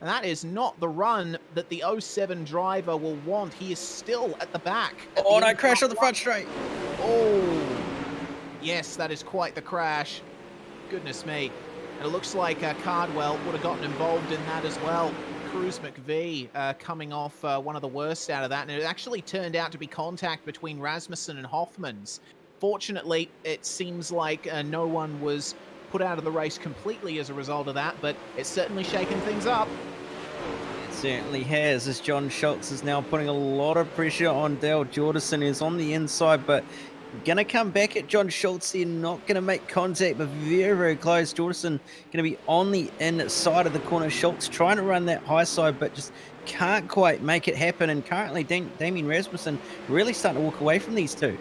And that is not the run that the 07 driver will want. He is still at the back. Oh, no, crash on the front straight. Oh, yes, that is quite the crash. Goodness me. And it looks like Cardwell would have gotten involved in that as well. Cruz McVee coming off one of the worst out of that. And it actually turned out to be contact between Rasmussen and Hoffmans. Fortunately, it seems like no one was put out of the race completely as a result of that, but it's certainly shaken things up. It certainly has, as John Schultz is now putting a lot of pressure on Dale Jordison, who's on the inside, but going to come back at John Schultz. They're not going to make contact, but very, very close. Jordison going to be on the inside of the corner. Schultz trying to run that high side, but just can't quite make it happen. And currently, Damian Rasmussen really starting to walk away from these two.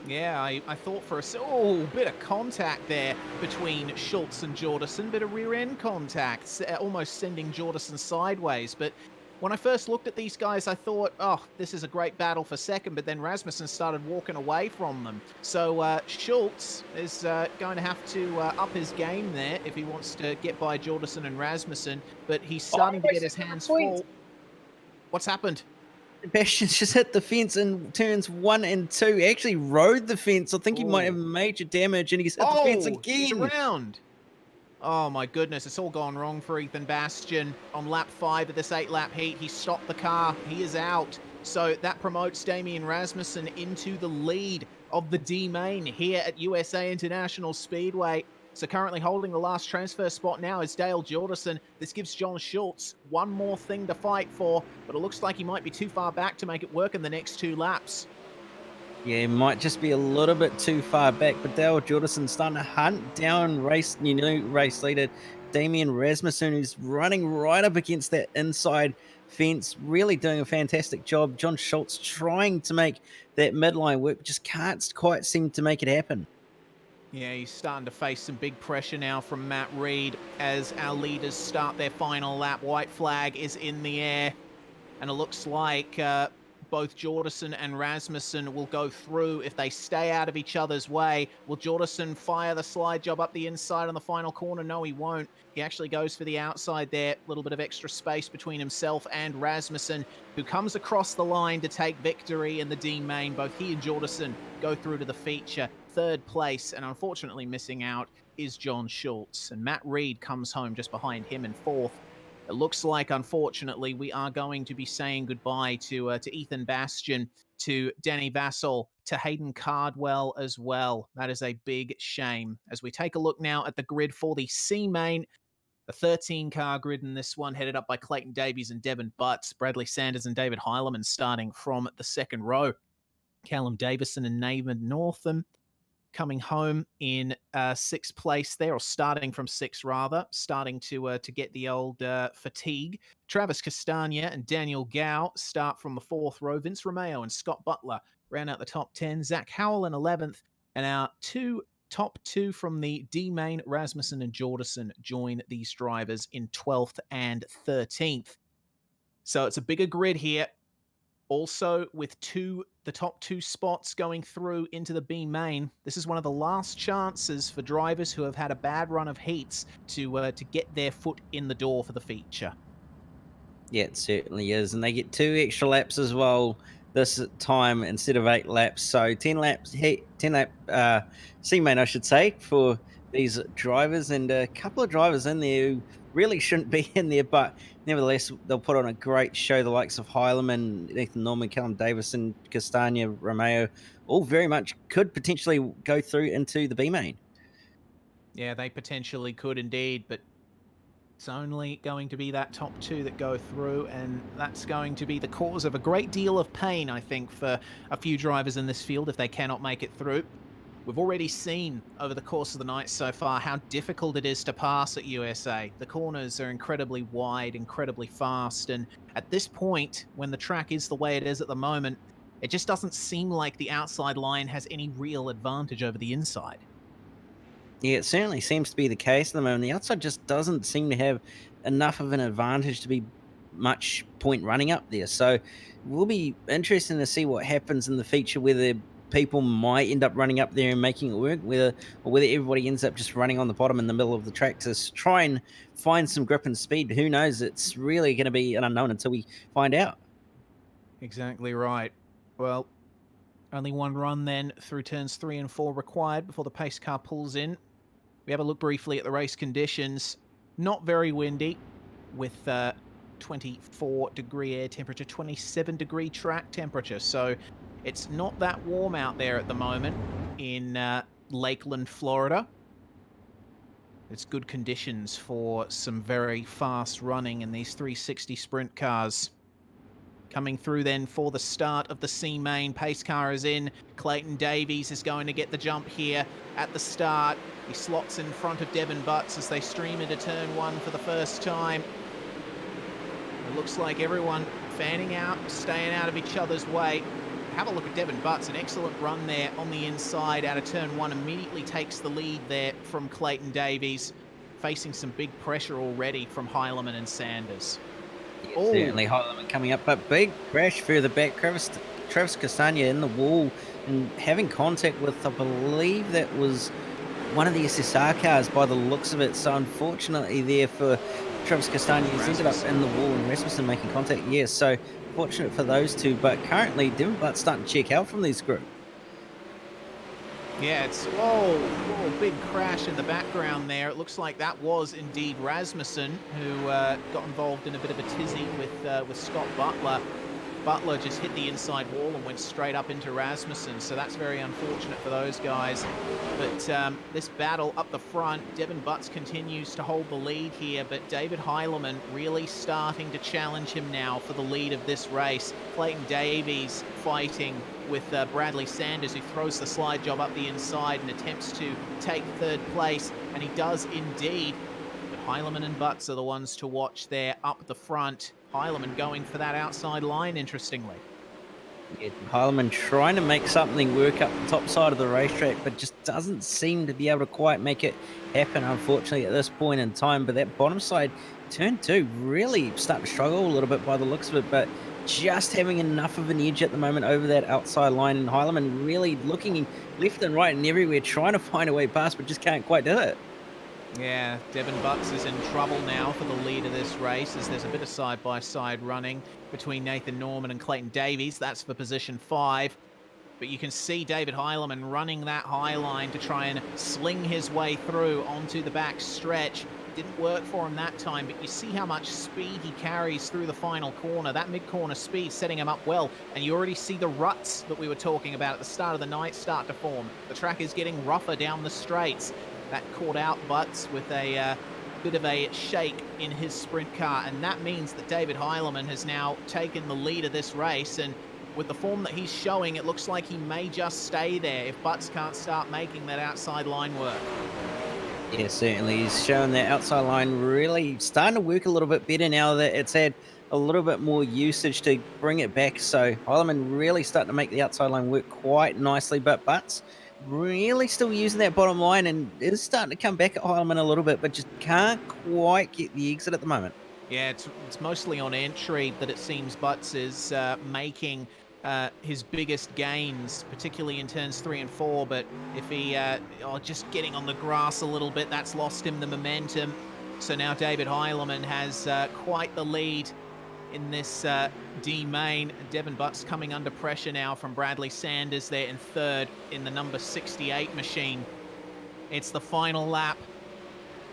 Yeah, I thought for a bit of contact there between Schultz and Jordison, bit of rear-end contact, almost sending Jordison sideways. But when I first looked at these guys, I thought, oh, this is a great battle for second, but then Rasmussen started walking away from them. So Schultz is going to have to up his game there if he wants to get by Jordison and Rasmussen, but he's starting to get his hands full. What's happened? Bastian's just hit the fence in turns 1 and 2. He actually rode the fence. I think he might have major damage, and he's hit the fence again. He's around. Oh my goodness, it's all gone wrong for Ethan Bastion. On lap 5 of this 8-lap heat, he stopped the car. He is out. So that promotes Damian Rasmussen into the lead of the D main here at USA International Speedway. So currently holding the last transfer spot now is Dale Jordison. This gives John Schultz one more thing to fight for, but it looks like he might be too far back to make it work in the next 2 laps. Yeah, it might just be a little bit too far back, but Dale Jordison starting to hunt down race leader Damian Rasmussen, who's running right up against that inside fence, really doing a fantastic job. John Schultz trying to make that midline work, just can't quite seem to make it happen. Yeah, he's starting to face some big pressure now from Matt Reed as our leaders start their final lap. White flag is in the air, and it looks like both Jordison and Rasmussen will go through if they stay out of each other's way. Will Jordison fire the slide job up the inside on the final corner? No, he won't. He actually goes for the outside there. A little bit of extra space between himself and Rasmussen, who comes across the line to take victory in the D main. Both he and Jordison go through to the feature. 3rd place, and unfortunately missing out is John Schultz. And Matt Reed comes home just behind him in 4th. It looks like, unfortunately, we are going to be saying goodbye to Ethan Bastion, to Danny Vassal, to Hayden Cardwell as well. That is a big shame. As we take a look now at the grid for the C main, a 13-car grid in this one, headed up by Clayton Davies and Devin Butts, Bradley Sanders and David Heilemann starting from the 2nd row. Callum Davison and Nathan Northam coming home in 6th place there, or starting from 6th rather, starting to get the old fatigue. Travis Castagna and Daniel Gow start from the 4th row. Vince Romeo and Scott Butler round out the top 10. Zach Howell in 11th, and our top two from the D main, Rasmussen and Jordison, join these drivers in 12th and 13th. So it's a bigger grid here. Also, with the top 2 spots going through into the B main, this is one of the last chances for drivers who have had a bad run of heats to get their foot in the door for the feature. Yeah, it certainly is, and they get 2 extra laps as well this time instead of 8 laps. So 10 lap C main, I should say, for these drivers, and a couple of drivers in there who really shouldn't be in there, but nevertheless, they'll put on a great show. The likes of Heilemann, Nathan Norman, Callum Davison, Castagna, Romeo, all very much could potentially go through into the B main. Yeah, they potentially could indeed, but it's only going to be that top 2 that go through, and that's going to be the cause of a great deal of pain, I think, for a few drivers in this field if they cannot make it through. We've already seen over the course of the night so far how difficult it is to pass at USA. The corners are incredibly wide, incredibly fast, and at this point, when the track is the way it is at the moment, it just doesn't seem like the outside line has any real advantage over the inside. Yeah, it certainly seems to be the case at the moment. The outside just doesn't seem to have enough of an advantage to be much point running up there. So it will be interesting to see what happens in the feature, whether people might end up running up there and making it work, whether everybody ends up just running on the bottom in the middle of the track to try and find some grip and speed. Who knows? It's really going to be an unknown until we find out. Exactly right. Well, only one run then through turns 3 and 4 required before the pace car pulls in. We have a look briefly at the race conditions. Not very windy, with 24-degree air temperature, 27-degree track temperature. So it's not that warm out there at the moment in Lakeland, Florida. It's good conditions for some very fast running in these 360 sprint cars. Coming through then for the start of the C main. Pace car is in. Clayton Davies is going to get the jump here at the start. He slots in front of Devin Butts as they stream into turn 1 for the first time. It looks like everyone fanning out, staying out of each other's way. Have a look at Devin Butts, an excellent run there on the inside out of turn 1. Immediately takes the lead there from Clayton Davies, facing some big pressure already from Heilemann and Sanders. Yeah, certainly Heilemann coming up, but big crash further back. Travis Castagna in the wall and having contact with, I believe that was one of the SSR cars by the looks of it. So unfortunately there for Travis Castagna, he's ended up in the wall and Rasmussen making contact. Yeah, so fortunate for those two, but currently Devin Butts starting to check out from this group. Yeah, it's whoa, big crash in the background there. It looks like that was indeed Rasmussen who got involved in a bit of a tizzy with Scott Butler. Butler just hit the inside wall and went straight up into Rasmussen, so that's very unfortunate for those guys. But this battle up the front, Devin Butts continues to hold the lead here, but David Heilemann really starting to challenge him now for the lead of this race. Clayton Davies fighting with Bradley Sanders, who throws the slide job up the inside and attempts to take third place, and he does indeed. But Heilemann and Butts are the ones to watch there up the front. Heilemann going for that outside line, interestingly. Yeah, Heilemann trying to make something work up the top side of the racetrack, but just doesn't seem to be able to quite make it happen, unfortunately, at this point in time. But that bottom side, turn 2, really starting to struggle a little bit by the looks of it, but just having enough of an edge at the moment over that outside line, and Heilemann really looking left and right and everywhere, trying to find a way past, but just can't quite do it. Yeah, Devin Butts is in trouble now for the lead of this race, as there's a bit of side-by-side running between Nathan Norman and Clayton Davies. That's for position 5. But you can see David Heilemann running that high line to try and sling his way through onto the back stretch. Didn't work for him that time, but you see how much speed he carries through the final corner. That mid-corner speed setting him up well, and you already see the ruts that we were talking about at the start of the night start to form. The track is getting rougher down the straights. That caught out Butts with a bit of a shake in his sprint car, and that means that David Heilemann has now taken the lead of this race, and with the form that he's showing, it looks like he may just stay there if Butts can't start making that outside line work. Yeah, certainly. He's showing that outside line really starting to work a little bit better now that it's had a little bit more usage to bring it back. So Heilemann really starting to make the outside line work quite nicely, but Butts really still using that bottom line and is starting to come back at Heilemann a little bit, but just can't quite get the exit at the moment. Yeah, it's mostly on entry that it seems Butts is making his biggest gains, particularly in turns 3 and 4. But if he just getting on the grass a little bit, that's lost him the momentum. So now David Heilemann has quite the lead in this D main. Devin Butts coming under pressure now from Bradley Sanders there in third in the number 68 machine. It's the final lap.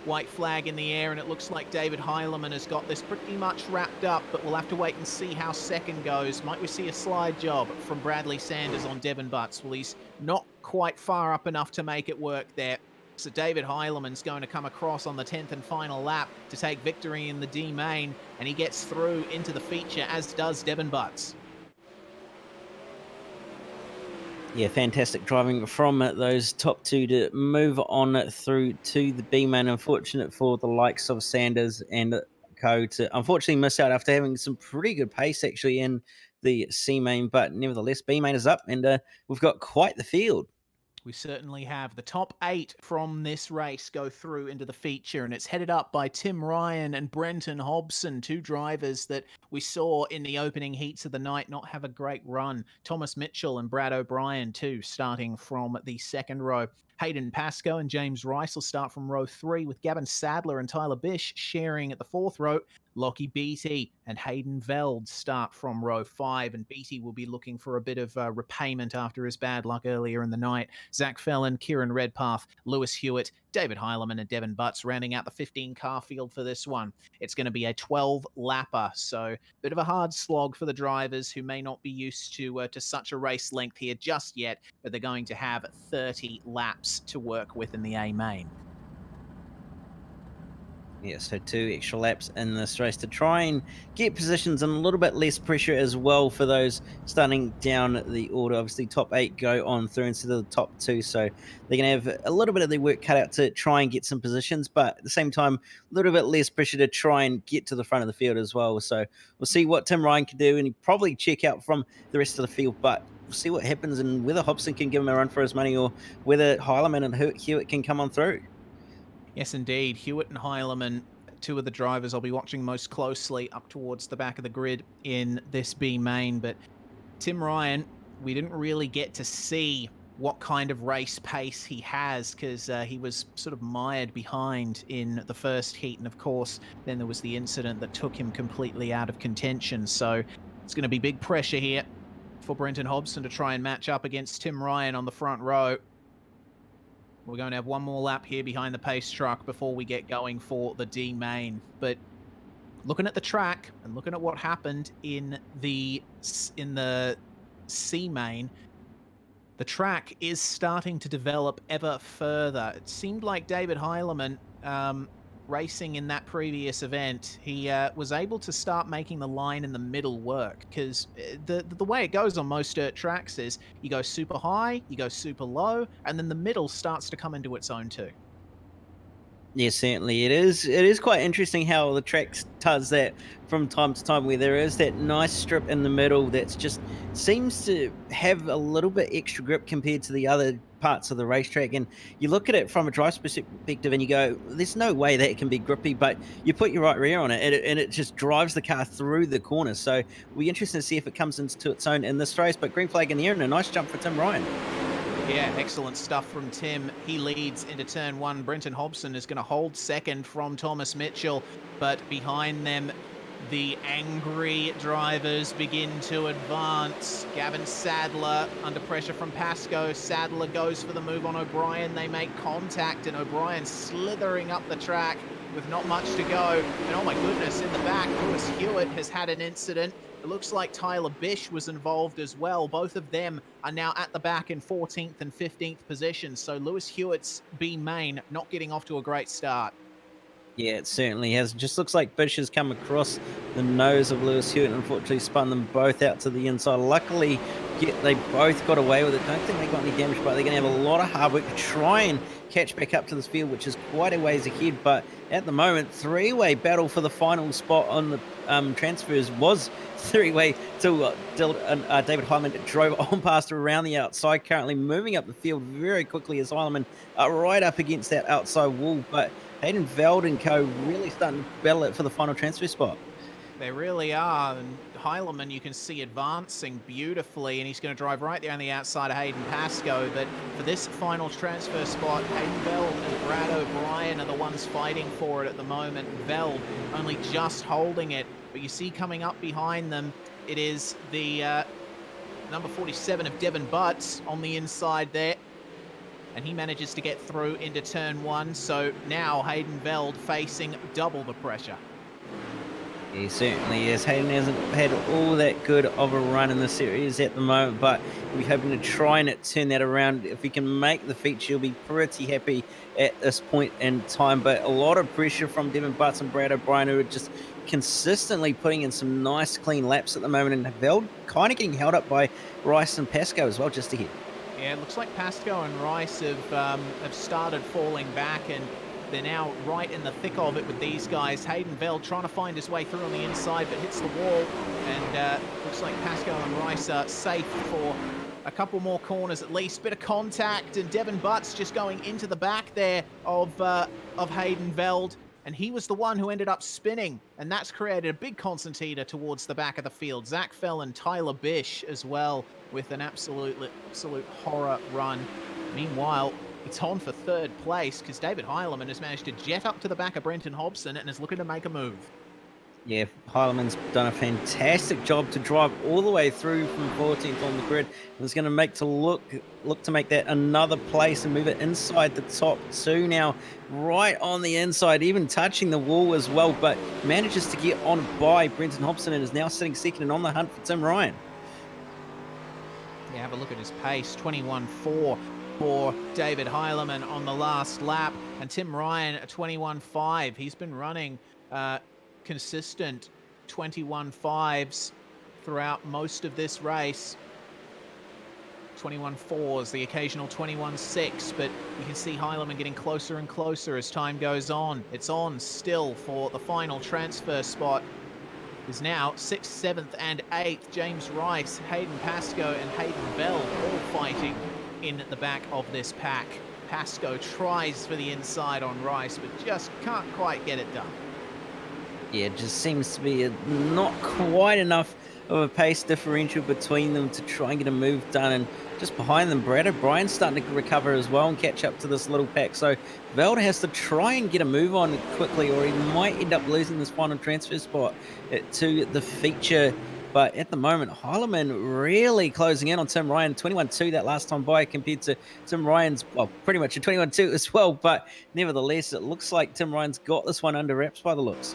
White flag in the air, and it looks like David Heilemann has got this pretty much wrapped up, but we'll have to wait and see how second goes. Might we see a slide job from Bradley Sanders on Devin Butts? Well, he's not quite far up enough to make it work there. So David Heilemann's going to come across on the 10th and final lap to take victory in the D main, and he gets through into the feature, as does Devin Butts. Yeah, fantastic driving from those top two to move on through to the B main. Unfortunate for the likes of Sanders and co to unfortunately miss out after having some pretty good pace actually in the C main, but nevertheless B main is up, and we've got quite the field. We certainly have. The top 8 from this race go through into the feature, and it's headed up by Tim Ryan and Brenton Hobson, 2 drivers that we saw in the opening heats of the night not have a great run. Thomas Mitchell and Brad O'Brien, too, starting from the second row. Hayden Pascoe and James Rice will start from row 3, with Gavin Sadler and Tyler Bish sharing at the 4th row. Lockie Beattie and Hayden Veld start from row 5, and Beattie will be looking for a bit of repayment after his bad luck earlier in the night. Zach Fellon, Kieran Redpath, Lewis Hewitt, David Heilemann and Devin Butts rounding out the 15-car field for this one. It's going to be a 12-lapper, so a bit of a hard slog for the drivers who may not be used to such a race length here just yet, but they're going to have 30 laps to work with in the A main. Yeah, so 2 extra laps in this race to try and get positions and a little bit less pressure as well for those starting down the order. Obviously, top 8 go on through instead of the top 2, so they're going to have a little bit of their work cut out to try and get some positions, but at the same time, a little bit less pressure to try and get to the front of the field as well. So we'll see what Tim Ryan can do, and he'll probably check out from the rest of the field, but we'll see what happens and whether Hobson can give him a run for his money or whether Heilemann and Hewitt can come on through. Yes, indeed. Hewitt and Heilemann, 2 of the drivers I'll be watching most closely up towards the back of the grid in this B main. But Tim Ryan, we didn't really get to see what kind of race pace he has, because he was sort of mired behind in the first heat. And of course, then there was the incident that took him completely out of contention. So it's going to be big pressure here for Brenton Hobson to try and match up against Tim Ryan on the front row. We're going to have one more lap here behind the pace truck before we get going for the D main. But looking at the track and looking at what happened in the C main, the track is starting to develop ever further. It seemed like David Heilemann, racing in that previous event, he was able to start making the line in the middle work, because the way it goes on most dirt tracks is you go super high, you go super low, and then the middle starts to come into its own too. Yeah, certainly it is. It is quite interesting how the track does that from time to time, where there is that nice strip in the middle that's just seems to have a little bit extra grip compared to the other parts of the racetrack. And you look at it from a driver's perspective and you go, there's no way that it can be grippy, but you put your right rear on it and it just drives the car through the corner. So we'll be interested to see if it comes into its own in this race. But green flag in the air and a nice jump for Tim Ryan. Yeah, excellent stuff from Tim. He leads into turn one. Brenton Hobson is going to hold second from Thomas Mitchell, but behind them, the angry drivers begin to advance. Gavin Sadler under pressure from Pascoe. Sadler goes for the move on O'Brien. They make contact, and O'Brien slithering up the track with not much to go. And oh my goodness, in the back, Lewis Hewitt has had an incident. It looks like Tyler Bish was involved as well. Both of them are now at the back in 14th and 15th positions. So Lewis Hewitt's B main not getting off to a great start. Yeah, it certainly has. It just looks like Bish has come across the nose of Lewis Hewitt and unfortunately spun them both out to the inside. Luckily, they both got away with it. Don't think they got any damage, but they're going to have a lot of hard work to try and catch back up to this field, which is quite a ways ahead. But at the moment, three-way battle for the final spot on the transfers was three-way till David Heilemann drove on past around the outside, currently moving up the field very quickly as Heilemann right up against that outside wall. But Hayden Veld and co really starting to battle it for the final transfer spot. They really are. And Heilemann, you can see advancing beautifully, and he's going to drive right there on the outside of Hayden Pascoe. But for this final transfer spot, Hayden Veld and Brad O'Brien are the ones fighting for it at the moment. Veld only just holding it, but you see coming up behind them, it is the number 47 of Devin Butts on the inside there. And he manages to get through into turn one. So now Hayden Veld facing double the pressure. He certainly is. Hayden hasn't had all that good of a run in the series at the moment, but we're hoping to try and turn that around. If we can make the feature, he'll be pretty happy at this point in time. But a lot of pressure from Devin Butts and Brad O'Brien, who are just consistently putting in some nice clean laps at the moment. And Veld kind of getting held up by Rice and Pascoe as well, just ahead. Yeah, it looks like Pascoe and Rice have started falling back, and they're now right in the thick of it with these guys. Hayden Veld trying to find his way through on the inside, but hits the wall. And looks like Pascoe and Rice are safe for a couple more corners at least. Bit of contact, and Devin Butts just going into the back there of Hayden Veld. And he was the one who ended up spinning, and that's created a big concertina towards the back of the field. Zach Fell and Tyler Bish as well, with an absolute horror run. Meanwhile, it's on for third place because David Heilemann has managed to jet up to the back of Brenton Hobson and is looking to make a move. Yeah, Heilemann's done a fantastic job to drive all the way through from 14th on the grid. And it's going to look to make that another place and move it inside the top two now, right on the inside, even touching the wall as well, but manages to get on by Brenton Hobson and is now sitting second and on the hunt for Tim Ryan. Yeah, have a look at his pace, 21.4 for David Heilemann on the last lap, and Tim Ryan at 21.5. He's been running consistent 21.5s throughout most of this race. 21.4s, the occasional 21.6, but you can see Heilemann getting closer and closer as time goes on. It's on still for the final transfer spot. Is now 6th, 7th, and 8th. James Rice, Hayden Pascoe, and Hayden Veld all fighting in the back of this pack. Pascoe tries for the inside on Rice, but just can't quite get it done. Yeah, it just seems to be not quite enough of a pace differential between them to try and get a move done. And just behind them, Brad O'Brien's starting to recover as well and catch up to this little pack. So Veld has to try and get a move on quickly, or he might end up losing this final transfer spot to the feature But at the moment, Heilemann really closing in on Tim Ryan. 21-2 that last time by, compared to Tim Ryan's, well, pretty much a 21-2 as well. But nevertheless, it looks like Tim Ryan's got this one under wraps by the looks.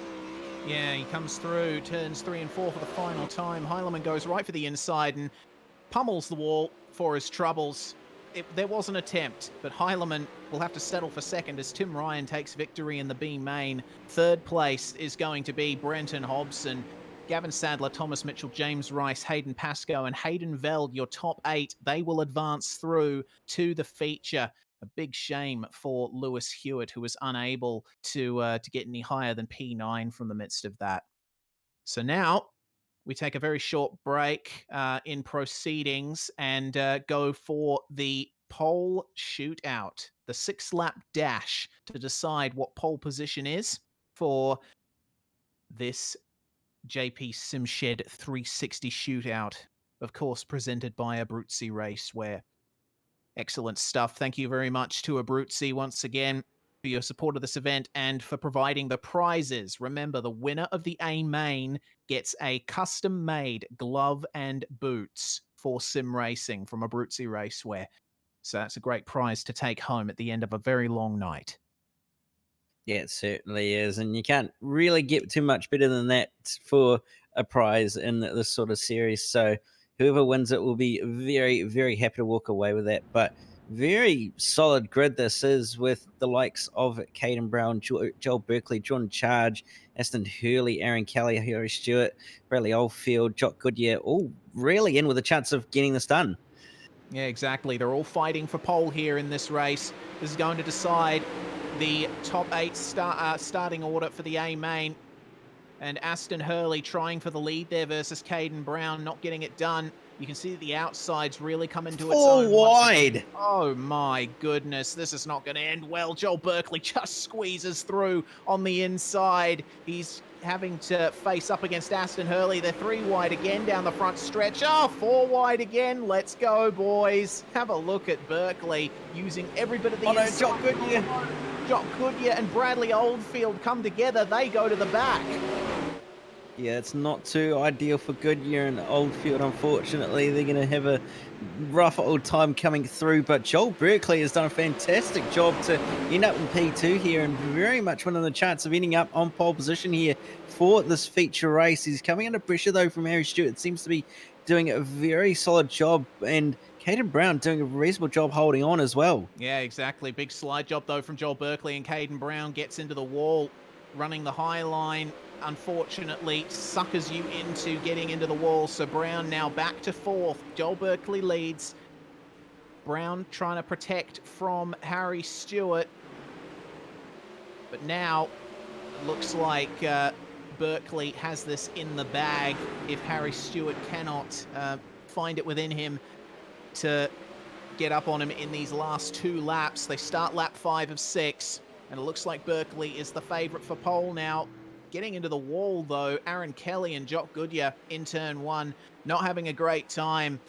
Yeah, he comes through, turns 3 and 4 for the final time. Heilemann goes right for the inside and pummels the wall for his troubles. There was an attempt, but Heilemann will have to settle for second as Tim Ryan takes victory in the B main. Third place is going to be Brenton Hobson, Gavin Sadler, Thomas Mitchell, James Rice, Hayden Pascoe, and Hayden Veld, your top 8. They will advance through to the feature. A big shame for Lewis Hewitt, who was unable to get any higher than P9 from the midst of that. So now we take a very short break in proceedings and go for the pole shootout, the 6-lap dash to decide what pole position is for this JP Simshed 360 shootout, of course, presented by Abruzzi Raceware. Excellent stuff. Thank you very much to Abruzzi once again for your support of this event and for providing the prizes. Remember, the winner of the A main gets a custom-made glove and boots for sim racing from Abruzzi Raceware. So that's a great prize to take home at the end of a very long night. Yeah, it certainly is. And you can't really get too much better than that for a prize in this sort of series. So whoever wins it will be very, very happy to walk away with that. But very solid grid this is, with the likes of Caden Brown, Joel Berkeley, John Charge, Aston Hurley, Aaron Kelly, Harry Stewart, Bradley Oldfield, Jock Goodyear, all really in with a chance of getting this done. Yeah, exactly. They're all fighting for pole here in this race. This is going to decide the top 8 starting order for the A main. And Aston Hurley trying for the lead there versus Caden Brown, not getting it done. You can see that the outsides really come into its own. 4 wide. Oh my goodness, this is not going to end well. Joel Berkeley just squeezes through on the inside. He's having to face up against Aston Hurley. They're 3 wide again down the front stretch. Oh, 4 wide again. Let's go, boys. Have a look at Berkeley using every bit of the inside. Jock Goodyear. Jock Goodyear and Bradley Oldfield come together. They go to the back. Yeah, it's not too ideal for Goodyear and Oldfield, unfortunately. They're going to have a rough old time coming through, but Joel Berkeley has done a fantastic job to end up in P2 here and very much winning the chance of ending up on pole position here for this feature race. He's coming under pressure, though, from Harry Stewart. Seems to be doing a very solid job, and Caden Brown doing a reasonable job holding on as well. Yeah, exactly. Big slide job, though, from Joel Berkeley, and Caden Brown gets into the wall, running the high line. Unfortunately, suckers you into getting into the wall. So Brown now back to 4th. Joel Berkeley leads. Brown trying to protect from Harry Stewart. But now, looks like Berkeley has this in the bag if Harry Stewart cannot find it within him to get up on him in these last 2 laps. They start lap 5 of 6, and it looks like Berkeley is the favourite for pole now. Getting into the wall, though, Aaron Kelly and Jock Goodyear in turn 1, not having a great time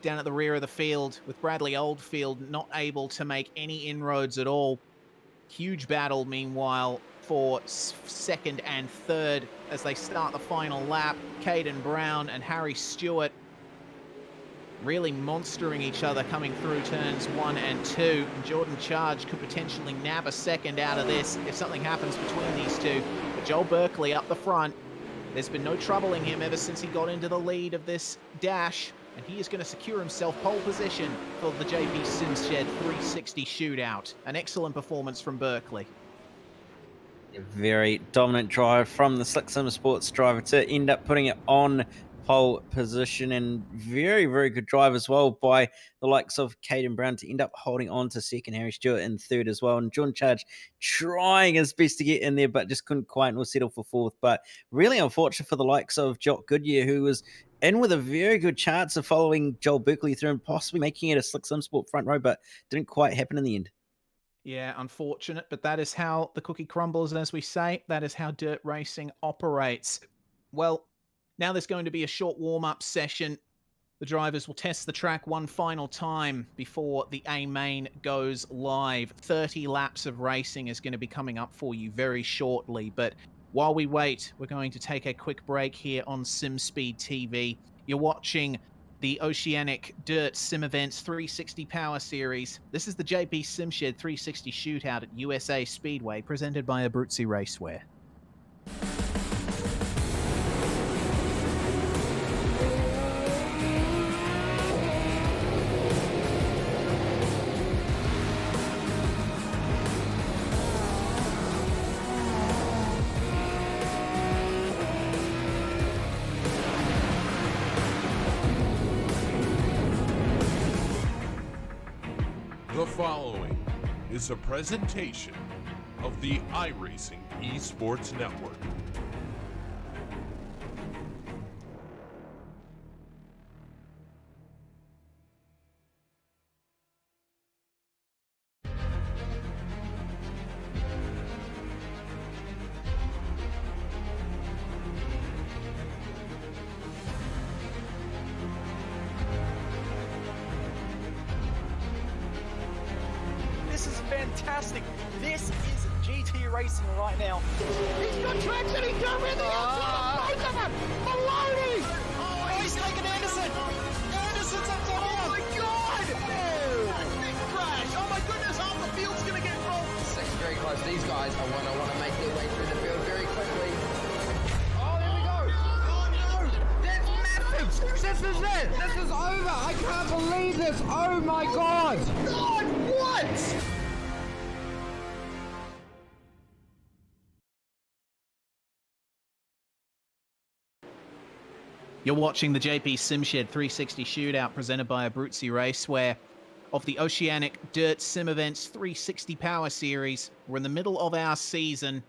down at the rear of the field, with Bradley Oldfield not able to make any inroads at all. Huge battle, meanwhile, for 2nd and 3rd as they start the final lap. Caden Brown and Harry Stewart really monstering each other coming through turns 1 and 2. And Jordan Charge could potentially nab a 2nd out of this if something happens between these two. But Joel Berkeley up the front. There's been no troubling him ever since he got into the lead of this dash, and he is going to secure himself pole position for the JP Simshed 360 shootout. An excellent performance from Berkeley. A very dominant drive from the Slick Sim Sports driver to end up putting it on pole position, and very, very good drive as well by the likes of Caden Brown to end up holding on to 2nd, Harry Stewart in 3rd as well, and John Charge trying his best to get in there but just couldn't quite settle for 4th. But really unfortunate for the likes of Jock Goodyear, who was in with a very good chance of following Joel Berkeley through and possibly making it a Slick Sim Sport front row, but didn't quite happen in the end. Yeah, unfortunate, but that is how the cookie crumbles, as we say. That is how dirt racing operates. Well, now there's going to be a short warm-up session. The drivers will test the track one final time before the A main goes live. 30 laps of racing is going to be coming up for you very shortly, but While we wait, we're going to take a quick break here on SimSpeed TV. You're watching the Oceanic Dirt Sim Events 360 Power Series. This is the JP SimShed 360 Shootout at USA Speedway, presented by Abruzzi Racewear. The following is a presentation of the iRacing Esports Network. This is fantastic. This is GT racing right now. He's got traction. He's going in the outside. Both of them. Maloney. Oh, he's taking Anderson. Anderson's up to Oh my God! Big crash! Oh my goodness, half the field's gonna get rolled. Six very close. These guys I want to make their way through the field very quickly. Oh, there we go. Oh no! That's massive. This is it. This is over. I can't believe this. Oh my God. God, what? You're watching the JP SimShed 360 Shootout presented by Abruzzi Racewear of the Oceanic Dirt Sim Events 360 Power Series. We're in the middle of our season,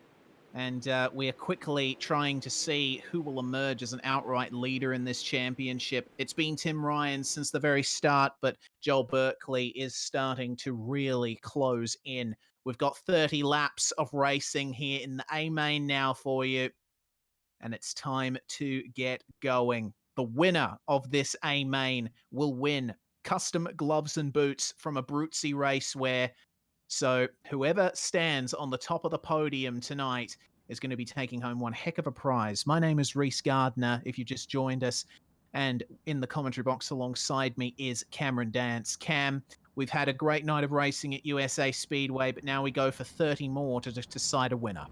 and we are quickly trying to see who will emerge as an outright leader in this championship. It's been Tim Ryan since the very start, but Joel Berkeley is starting to really close in. We've got 30 laps of racing here in the A-Main now for you, and it's time to get going. The winner of this A-Main will win custom gloves and boots from Abruzzi Racewear. So whoever stands on the top of the podium tonight is going to be taking home one heck of a prize. My name is Reese Gardner, if you just joined us. And in the commentary box alongside me is Cameron Dance. Cam, we've had a great night of racing at USA Speedway, but now we go for 30 more to decide a winner.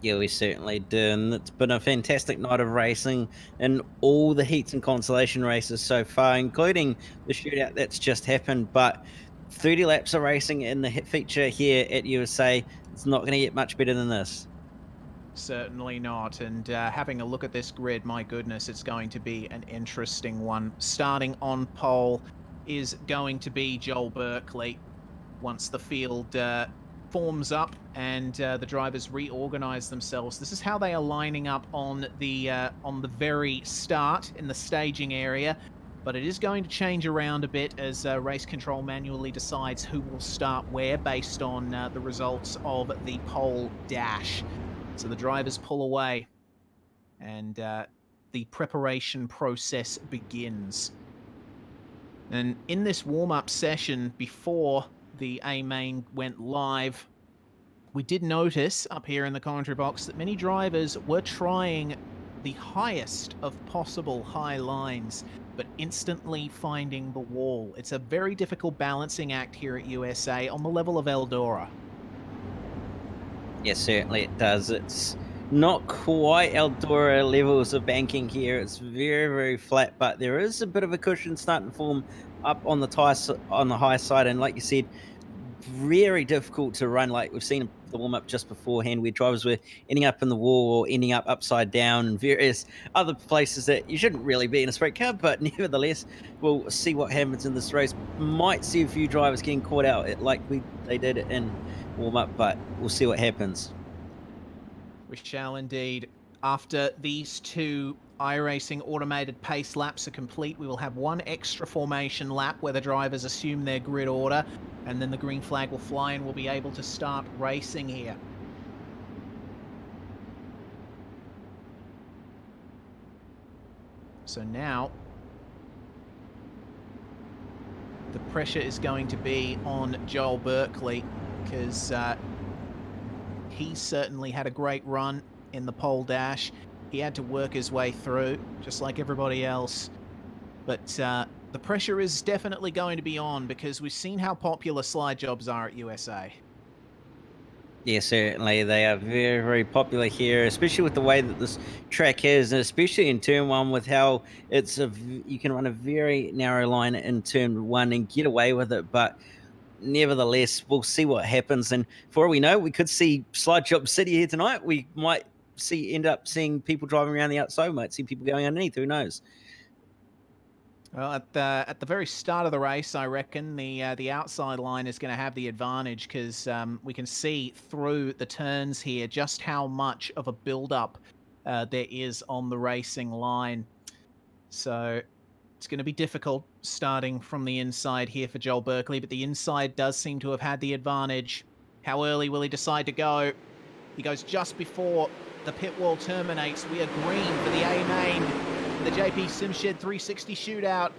Yeah, we certainly do, and it's been a fantastic night of racing in all the heats and consolation races so far, including the shootout that's just happened. But 30 laps of racing in the hit feature here at USA, it's not going to get much better than this. Certainly not. And having a look at this grid, my goodness, it's going to be an interesting one. Starting on pole is going to be Joel Berkeley. Once the field forms up and the drivers reorganize themselves, this is how they are lining up on the very start in the staging area. But it is going to change around a bit as race control manually decides who will start where based on the results of the pole dash. So the drivers pull away and the preparation process begins. And in this warm-up session before the A-Main went live, we did notice up here in the commentary box that many drivers were trying the highest of possible high lines, but instantly finding the wall. It's a very difficult balancing act here at USA on the level of Eldora. Yes, certainly it does. It's not quite Eldora levels of banking here. It's very, very flat, but there is a bit of a cushion starting to form up on the high side, and like you said, very difficult to run. Like we've seen the warm-up just beforehand where drivers were ending up in the wall or ending up upside down and various other places that you shouldn't really be in a sprint car, but nevertheless we'll see what happens in this race. Might see a few drivers getting caught out like they did in warm-up, but we'll see what happens. We shall indeed. After these two iRacing automated pace laps are complete, we will have one extra formation lap where the drivers assume their grid order, and then the green flag will fly and we'll be able to start racing here. So now the pressure is going to be on Joel Berkeley because he certainly had a great run in the pole dash. He had to work his way through, just like everybody else. But the pressure is definitely going to be on because we've seen how popular slide jobs are at USA. Yeah, certainly. They are very, very popular here, especially with the way that this track is, and especially in turn one with how you can run a very narrow line in turn one and get away with it. But nevertheless, we'll see what happens. And for all we know, we could see Slide Job City here tonight. We might end up seeing people driving around the outside. We might see people going underneath. Who knows? Well, at the very start of the race, I reckon the outside line is going to have the advantage because we can see through the turns here just how much of a build-up there is on the racing line. So it's going to be difficult starting from the inside here for Joel Berkeley, but the inside does seem to have had the advantage. How early will he decide to go? He goes just before the pit wall terminates. We are green for the A main. The JP Simshed 360 shootout,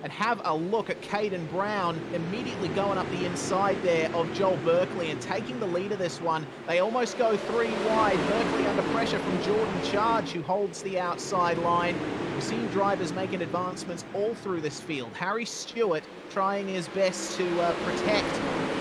and have a look at Caden Brown immediately going up the inside there of Joel Berkeley and taking the lead of this one. They almost go 3 wide. Berkeley under pressure from Jordan Charge, who holds the outside line. We've seen drivers making advancements all through this field. Harry Stewart trying his best to protect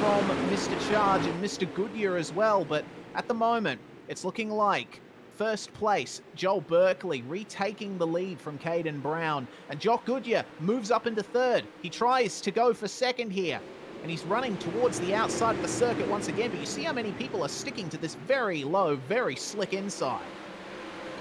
from Mr. Charge and Mr. Goodyear as well, but at the moment, it's looking like first place, Joel Berkeley retaking the lead from Caden Brown. And Jock Goodyear moves up into third. He tries to go for second here. And he's running towards the outside of the circuit once again. But you see how many people are sticking to this very low, very slick inside.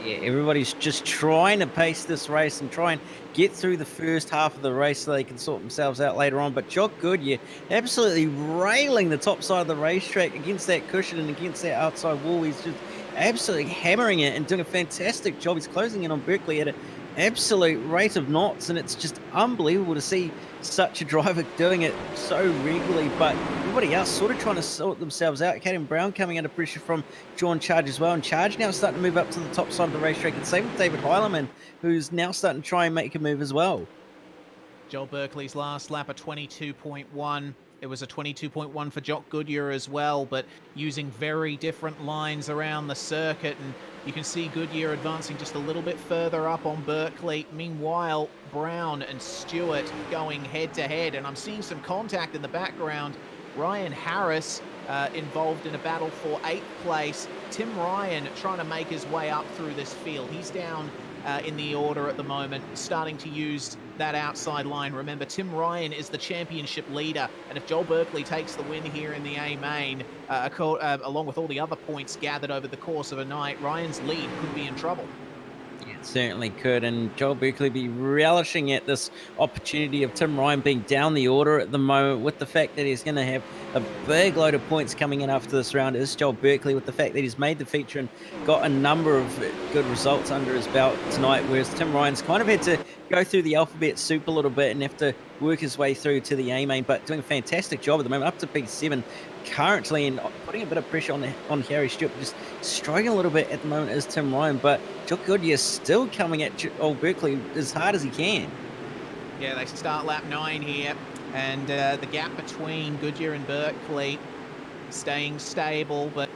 Yeah, everybody's just trying to pace this race and try and get through the first half of the race so they can sort themselves out later on. But Jock Goodyear absolutely railing the top side of the racetrack against that cushion and against that outside wall. He's just absolutely hammering it and doing a fantastic job. He's closing in on Berkeley at an absolute rate of knots, and it's just unbelievable to see such a driver doing it so regularly. But everybody else sort of trying to sort themselves out. Caden Brown coming under pressure from John Charge as well, and Charge now starting to move up to the top side of the racetrack, and same with David Heileman, who's now starting to try and make a move as well. Joel Berkeley's last lap, a 22.1. It was a 22.1 for Jock Goodyear as well, but using very different lines around the circuit. And you can see Goodyear advancing just a little bit further up on Berkeley. Meanwhile, Brown and Stewart going head-to-head. And I'm seeing some contact in the background. Ryan Harris involved in a battle for 8th place. Tim Ryan trying to make his way up through this field. He's down in the order at the moment, starting to use that outside line. Remember, Tim Ryan is the championship leader, and if Joel Berkeley takes the win here in the A main, along with all the other points gathered over the course of a night, Ryan's lead could be in trouble. It certainly could, and Joel Berkeley be relishing at this opportunity of Tim Ryan being down the order at the moment, with the fact that he's going to have a big load of points coming in after this round. Is Joel Berkeley, with the fact that he's made the feature and got a number of good results under his belt tonight, whereas Tim Ryan's kind of had to go through the alphabet soup a little bit and have to work his way through to the A main, but doing a fantastic job at the moment, up to P7 currently, and putting a bit of pressure on Harry Stewart. Just struggling a little bit at the moment is Tim Ryan, but Jock Goodyear still coming at Joel Berkeley as hard as he can. Yeah, they start lap 9 here, and the gap between Goodyear and Berkeley staying stable, but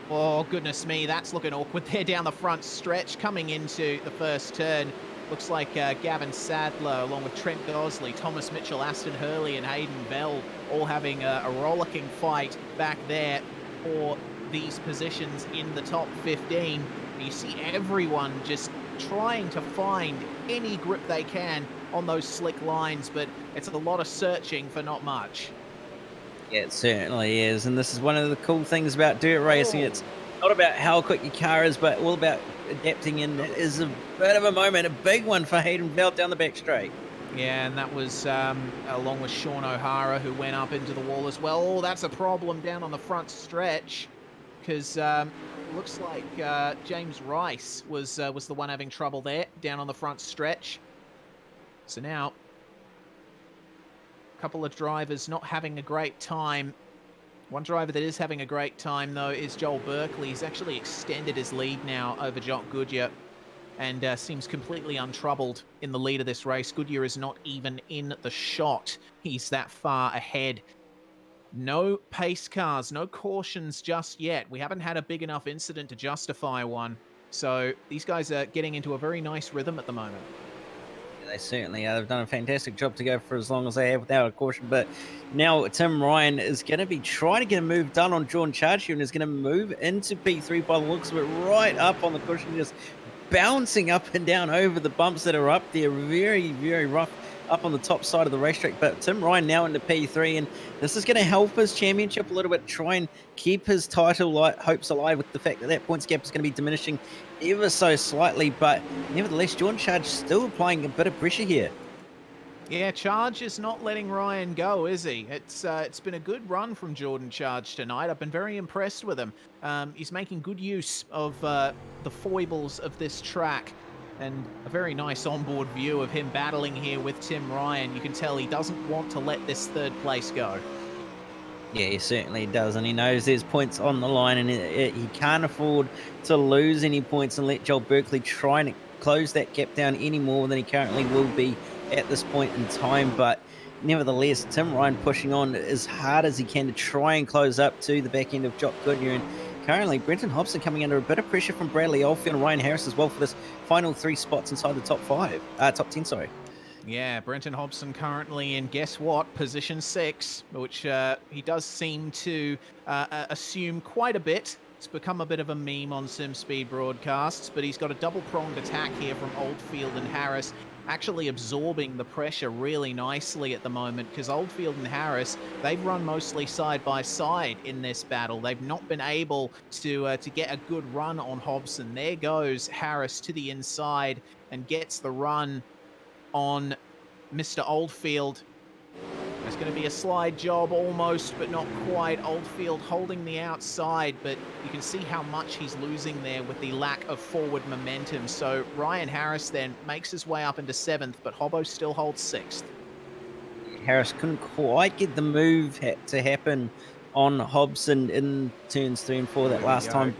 oh goodness me, that's looking awkward there down the front stretch coming into the first turn. Looks like Gavin Sadler, along with Trent Gosley, Thomas Mitchell, Aston Hurley, and Hayden Bell all having a rollicking fight back there for these positions in the top 15. You see everyone just trying to find any grip they can on those slick lines, but it's a lot of searching for not much. Yeah, it certainly is, and this is one of the cool things about dirt racing. It's not about how quick your car is, but all about adapting, and that is a bit of a moment, a big one for Hayden Bell down the back straight. Yeah, and that was along with Sean O'Hara, who went up into the wall as well. Oh, that's a problem down on the front stretch, because looks like James Rice was the one having trouble there down on the front stretch. So now, a couple of drivers not having a great time. One driver that is having a great time, though, is Joel Berkeley. He's actually extended his lead now over Jock Goodyear and seems completely untroubled in the lead of this race. Goodyear is not even in the shot. He's that far ahead. No pace cars, no cautions just yet. We haven't had a big enough incident to justify one. So these guys are getting into a very nice rhythm at the moment. They certainly are. They've done a fantastic job to go for as long as they have without a caution. But now Tim Ryan is going to be trying to get a move done on Jordan Charge here and is going to move into P3 by the looks of it, right up on the cushion, just bouncing up and down over the bumps that are up there. Very, very rough up on the top side of the racetrack. But Tim Ryan now into P3, and this is going to help his championship a little bit, try and keep his title hopes alive with the fact that that points gap is going to be diminishing ever so slightly. But nevertheless, Jordan Charge still applying a bit of pressure here. Yeah, Charge is not letting Ryan go, is he? It's been a good run from Jordan Charge tonight. I've been very impressed with him. He's making good use of the foibles of this track, and a very nice onboard view of him battling here with Tim Ryan. You can tell he doesn't want to let this third place go. Yeah, he certainly does, and he knows there's points on the line, and he can't afford to lose any points and let Joel Berkeley try and close that gap down any more than he currently will be at this point in time. But nevertheless, Tim Ryan pushing on as hard as he can to try and close up to the back end of Jock Goodyear, and currently Brenton Hobson coming under a bit of pressure from Bradley Oldfield and Ryan Harris as well for this final 3 spots inside the top 10, sorry. Yeah, Brenton Hobson currently in, guess what, position 6, which he does seem to assume quite a bit. It's become a bit of a meme on SimSpeed broadcasts, but he's got a double-pronged attack here from Oldfield and Harris, actually absorbing the pressure really nicely at the moment, because Oldfield and Harris, they've run mostly side by side in this battle. They've not been able to get a good run on Hobson. There goes Harris to the inside and gets the run on Mr. Oldfield. There's going to be a slide job almost, but not quite. Oldfield holding the outside, but you can see how much he's losing there with the lack of forward momentum. So Ryan Harris then makes his way up into 7th, but Hobbo still holds 6th. Harris couldn't quite get the move to happen on Hobson in turns 3 and 4 that last time.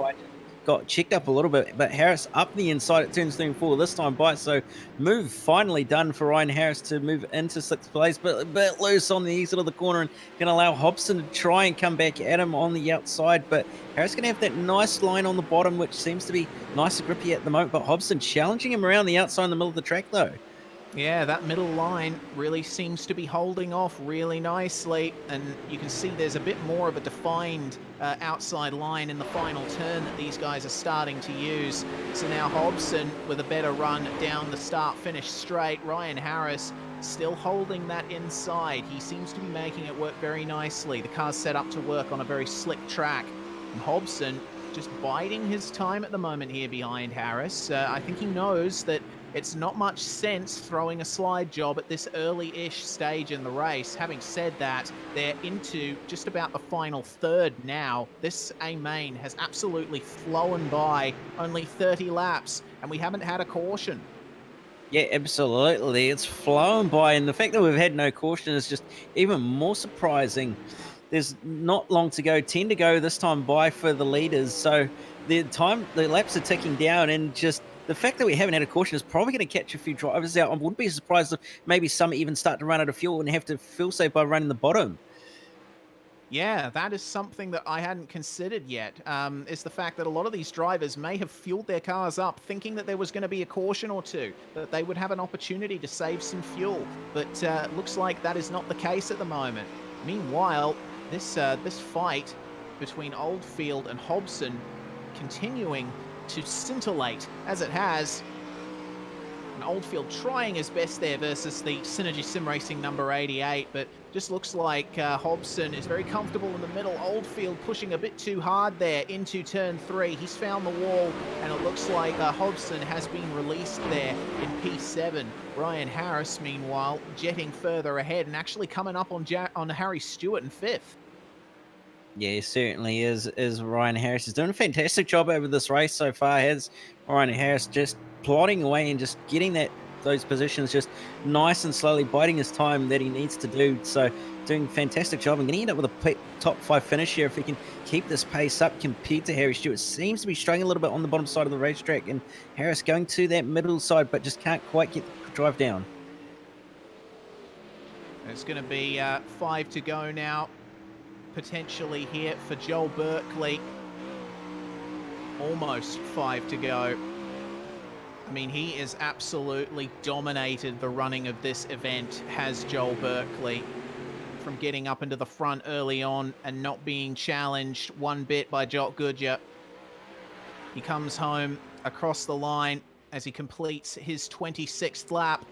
Got checked up a little bit, but Harris up the inside at turns 3 and 4 this time by. So move finally done for Ryan Harris to move into 6th place, but a bit loose on the exit of the corner and going to allow Hobson to try and come back at him on the outside. But Harris going to have that nice line on the bottom, which seems to be nice and grippy at the moment. But Hobson challenging him around the outside in the middle of the track though. Yeah, that middle line really seems to be holding off really nicely, and you can see there's a bit more of a defined outside line in the final turn that these guys are starting to use. So now Hobson with a better run down the start-finish straight. Ryan Harris still holding that inside. He seems to be making it work very nicely. The car's set up to work on a very slick track, and Hobson just biding his time at the moment here behind Harris. I think he knows that it's not much sense throwing a slide job at this early-ish stage in the race. Having said that, they're into just about the final third now. This A-Main has absolutely flown by, only 30 laps, and we haven't had a caution. Yeah, absolutely. It's flown by, and the fact that we've had no caution is just even more surprising. There's not long to go, 10 to go this time by for the leaders. So the laps are ticking down, and just the fact that we haven't had a caution is probably going to catch a few drivers out. I wouldn't be surprised if maybe some even start to run out of fuel and have to fuel save by running the bottom. Yeah, that is something that I hadn't considered yet, is the fact that a lot of these drivers may have fueled their cars up thinking that there was going to be a caution or two, that they would have an opportunity to save some fuel. But looks like that is not the case at the moment. Meanwhile, this fight between Oldfield and Hobson continuing to scintillate as it has. And Oldfield trying his best there versus the Synergy Sim Racing number 88, but just looks like Hobson is very comfortable in the middle. Oldfield pushing a bit too hard there into turn 3. He's found the wall, and it looks like Hobson has been released there in P7. Ryan Harris, meanwhile, jetting further ahead and actually coming up on Harry Stewart in 5th. Yeah, he certainly is Ryan Harris. He's doing a fantastic job over this race so far. Has Ryan Harris just plodding away and just getting those positions just nice and slowly, biding his time that he needs to do. So doing a fantastic job and going to end up with a top 5 finish here if he can keep this pace up compared to Harry Stewart. Seems to be struggling a little bit on the bottom side of the racetrack, and Harris going to that middle side but just can't quite get the drive down. It's going to be 5 to go now. potentially here for Joel Berkeley. Almost 5 to go. I mean, he has absolutely dominated the running of this event, has Joel Berkeley, from getting up into the front early on and not being challenged one bit by Jock Goodyear. He comes home across the line as he completes his 26th lap.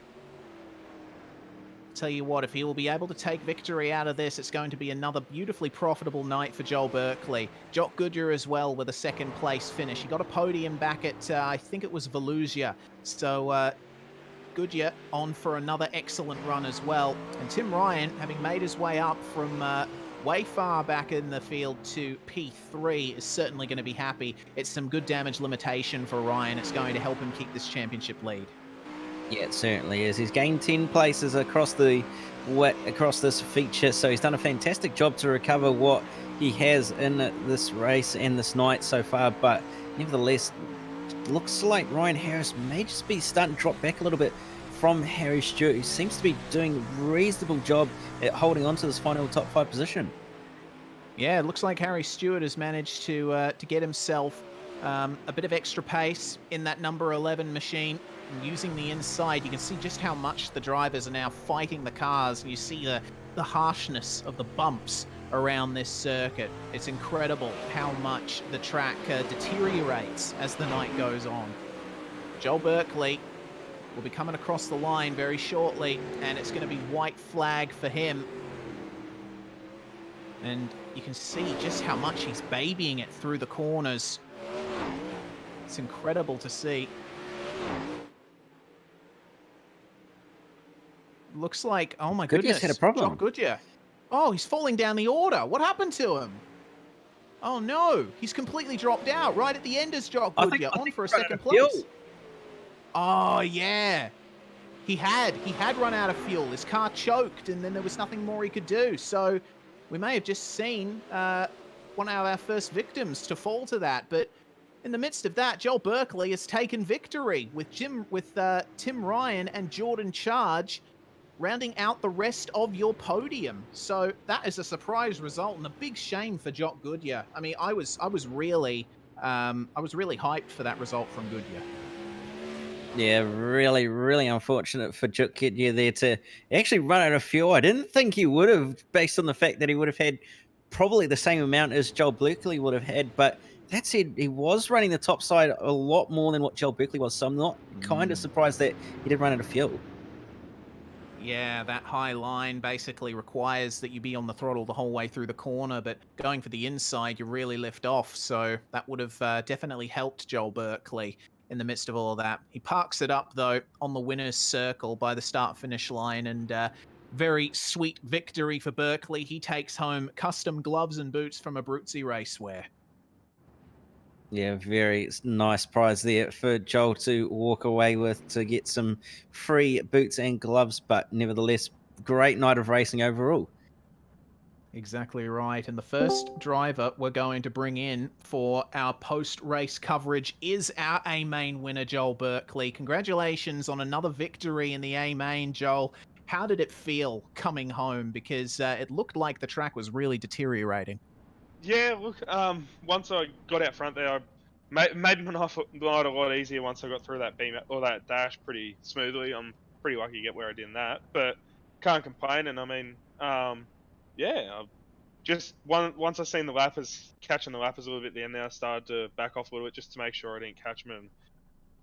Tell you what, if he will be able to take victory out of this, it's going to be another beautifully profitable night for Joel Berkeley. Jock Goodyear as well with a second place finish. He got a podium back at, I think it was Volusia. So Goodyear on for another excellent run as well. And Tim Ryan, having made his way up from way far back in the field to P3, is certainly going to be happy. It's some good damage limitation for Ryan. It's going to help him keep this championship lead. Yeah, it certainly is. He's gained 10 places across this feature, so he's done a fantastic job to recover what he has in this race and this night so far. But nevertheless, looks like Ryan Harris may just be starting to drop back a little bit from Harry Stewart, who seems to be doing a reasonable job at holding on to this final top 5 position. Yeah, it looks like Harry Stewart has managed to get himself a bit of extra pace in that number 11 machine. And using the inside, you can see just how much the drivers are now fighting the cars. And you see the harshness of the bumps around this circuit. It's incredible how much the track deteriorates as the night goes on. Joel Berkeley will be coming across the line very shortly, and it's going to be white flag for him. And you can see just how much he's babying it through the corners. It's incredible to see. Looks like, oh my goodness, had a problem. Jock Goodyear. Oh, he's falling down the order. What happened to him? Oh no, he's completely dropped out right at the end as Jock Goodyear on for a second place. Oh yeah, he had run out of fuel. His car choked, and then there was nothing more he could do. So we may have just seen one of our first victims to fall to that. But in the midst of that, Joel Berkeley has taken victory with Tim Ryan and Jordan Charge rounding out the rest of your podium. So that is a surprise result and a big shame for Jock Goodyear. I mean, I was really hyped for that result from Goodyear. Yeah, really, really unfortunate for Jock Goodyear there to actually run out of fuel. I didn't think he would have, based on the fact that he would have had probably the same amount as Joel Berkeley would have had. But that said, he was running the top side a lot more than what Joel Berkeley was. So I'm not kind of surprised that he did run out of fuel. Yeah, that high line basically requires that you be on the throttle the whole way through the corner, but going for the inside, you really lift off. So that would have definitely helped Joel Berkeley in the midst of all of that. He parks it up, though, on the winner's circle by the start-finish line, and very sweet victory for Berkeley. He takes home custom gloves and boots from Abruzzi Racewear. Yeah, very nice prize there for Joel to walk away with, to get some free boots and gloves, but nevertheless, great night of racing overall. Exactly right. And the first driver we're going to bring in for our post-race coverage is our A-Main winner, Joel Berkeley. Congratulations on another victory in the A-Main, Joel. How did it feel coming home? Because it looked like the track was really deteriorating. Yeah, look, once I got out front there, I made my night a lot easier once I got through that beam or that dash pretty smoothly. I'm pretty lucky to get where I did in that, but can't complain. And I mean, yeah, just once I seen the lappers catching the lappers a little bit there, and then I started to back off a little bit just to make sure I didn't catch them and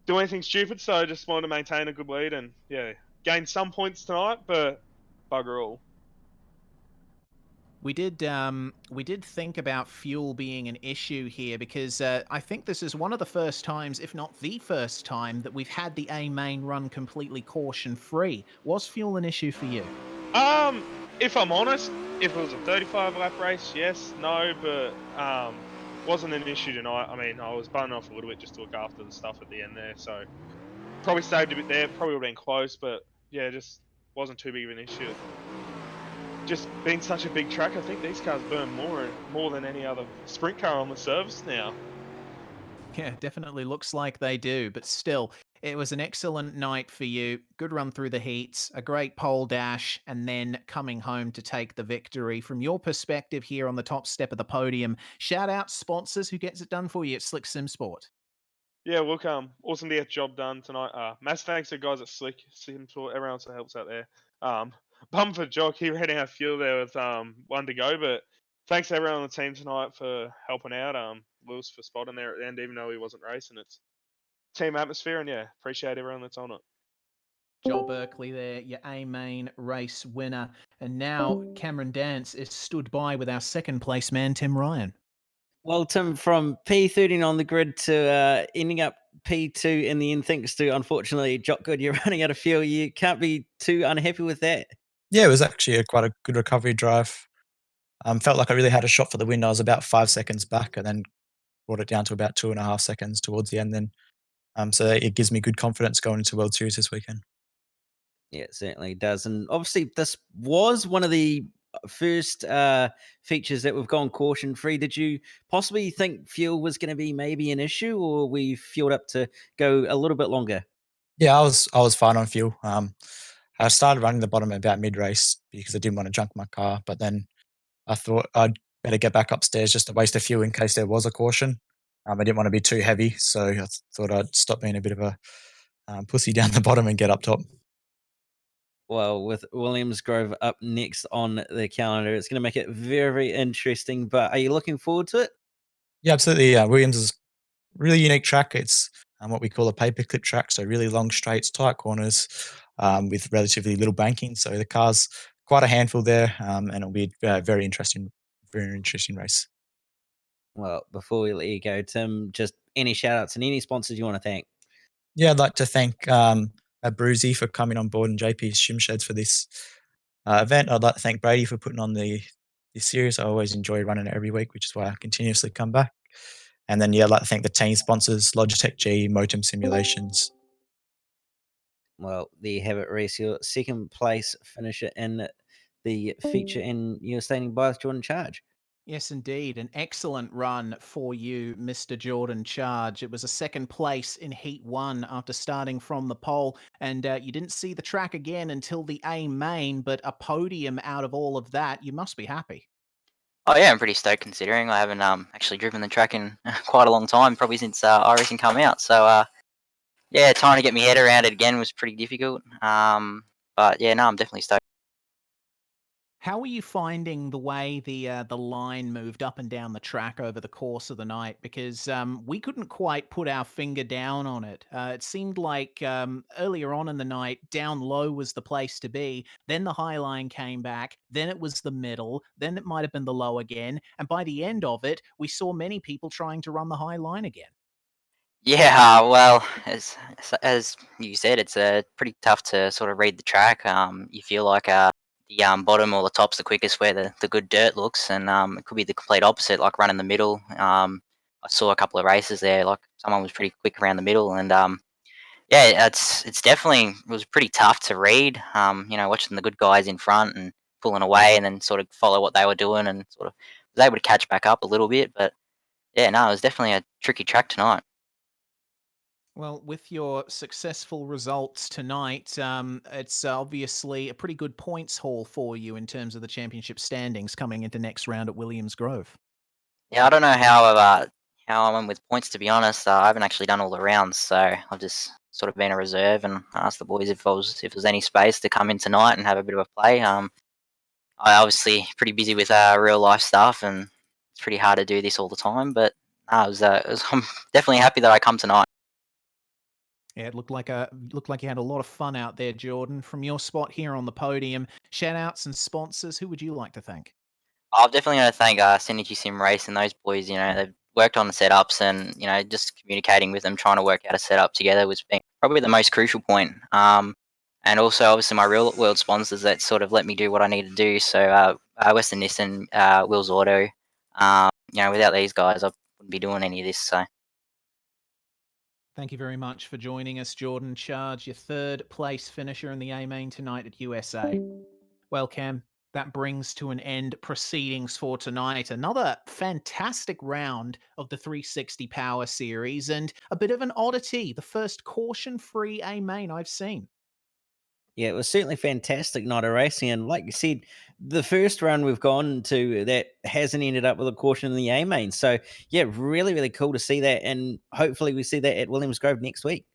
do anything stupid. So I just wanted to maintain a good lead and yeah, gain some points tonight, but bugger all. We did think about fuel being an issue here because I think this is one of the first times, if not the first time, that we've had the A-Main run completely caution-free. Was fuel an issue for you? If I'm honest, if it was a 35 lap race, yes, no, but wasn't an issue tonight. I mean, I was bunning off a little bit just to look after the stuff at the end there, so probably saved a bit there. Probably would have been close, but yeah, just wasn't too big of an issue. Just being such a big track, I think these cars burn more than any other sprint car on the service now. Yeah, definitely looks like they do, but still, It was an excellent night for you. Good run through the heats, a great pole dash, and then coming home to take the victory. From your perspective here on the top step of the podium, shout out sponsors who gets it done for you at Slick Sim Sport. Yeah, look, awesome to get the job done tonight. Massive thanks to the guys at Slick, Simsport, everyone else that helps out there. Bumper Jock, he ran out of fuel there with one to go, but thanks to everyone on the team tonight for helping out. Lewis for spotting there at the end, even though he wasn't racing. It's team atmosphere, and yeah, appreciate everyone that's on it. Joel Berkeley there, your A main race winner. And now Cameron Dance is stood by with our second place man, Tim Ryan. Well, Tim, from P13 on the grid to ending up P2 in the end, thanks to, unfortunately, Jock Goodyear running out of fuel, you can't be too unhappy with that. Yeah, it was actually quite a good recovery drive. Felt like I really had a shot for the win. I was about 5 seconds back and then brought it down to about 2.5 seconds towards the end then. So it gives me good confidence going into World Series this weekend. Yeah, it certainly does. And obviously, this was one of the first features that we've gone caution free. Did you possibly think fuel was going to be maybe an issue, or were you fueled up to go a little bit longer? Yeah, I was fine on fuel. I started running the bottom about mid-race because I didn't want to junk my car, but then I thought I'd better get back upstairs just to waste a fuel in case there was a caution. I didn't want to be too heavy, so I thought I'd stop being a bit of a pussy down the bottom and get up top. Well, with Williams Grove up next on the calendar, it's going to make it very, very interesting. But are you looking forward to it? Yeah, absolutely. Williams is a really unique track. It's what we call a paperclip track, so really long straights, tight corners with relatively little banking. So the car's quite a handful there, and it'll be a very interesting race. Well, before we let you go, Tim, just any shout outs and any sponsors you want to thank? Yeah, I'd like to thank Bruzy for coming on board and JP's Shim Sheds for this event. I'd like to thank Brady for putting on this series. I always enjoy running it every week, which is why I continuously come back. And then, yeah, I'd like to thank the team sponsors, Logitech G, Motum Simulations. Well, there you have it, Reese. Your second place finisher in the feature, and you're standing by with Jordan Charge. Yes, indeed. An excellent run for you, Mr. Jordan Charge. It was a second place in Heat 1 after starting from the pole, and you didn't see the track again until the A main, but a podium out of all of that. You must be happy. Oh yeah, I'm pretty stoked considering I haven't actually driven the track in quite a long time, probably since iRacing come out. So yeah, trying to get my head around it again was pretty difficult. But yeah, no, I'm definitely stoked. How are you finding the way the line moved up and down the track over the course of the night? Because we couldn't quite put our finger down on it. It seemed like earlier on in the night, down low was the place to be. Then the high line came back. Then it was the middle. Then it might have been the low again. And by the end of it, we saw many people trying to run the high line again. Yeah, well, as you said, it's pretty tough to sort of read the track. You feel like the bottom or the top's the quickest where the good dirt looks, and it could be the complete opposite, like running the middle. I saw a couple of races there, like someone was pretty quick around the middle, and yeah, it's definitely it was pretty tough to read. Watching the good guys in front and pulling away, and then sort of follow what they were doing, and sort of was able to catch back up a little bit. But yeah, no, it was definitely a tricky track tonight. Well, with your successful results tonight, it's obviously a pretty good points haul for you in terms of the championship standings coming into next round at Williams Grove. Yeah, I don't know how I went with points, to be honest. I haven't actually done all the rounds, so I've just sort of been a reserve and asked the boys if there's any space to come in tonight and have a bit of a play. I obviously pretty busy with real life stuff, and it's pretty hard to do this all the time. But no, I'm definitely happy that I come tonight. Yeah, it looked like you had a lot of fun out there, Jordan. From your spot here on the podium, shout outs and sponsors, who would you like to thank? I'm definitely going to thank Synergy Sim Race and those boys. They've worked on the setups, and just communicating with them, trying to work out a setup together was been probably the most crucial point. And also, obviously, my real world sponsors that sort of let me do what I need to do. So Western Nissan, Wills Auto. Without these guys, I wouldn't be doing any of this. So. Thank you very much for joining us, Jordan Charge, your third place finisher in the A main tonight at USA. Well, Cam, that brings to an end proceedings for tonight. Another fantastic round of the 360 Power Series, and a bit of an oddity, the first caution-free A main I've seen. Yeah, it was certainly fantastic night of racing. And like you said, the first run we've gone to that hasn't ended up with a caution in the A main. So, yeah, really, really cool to see that. And hopefully we see that at Williams Grove next week.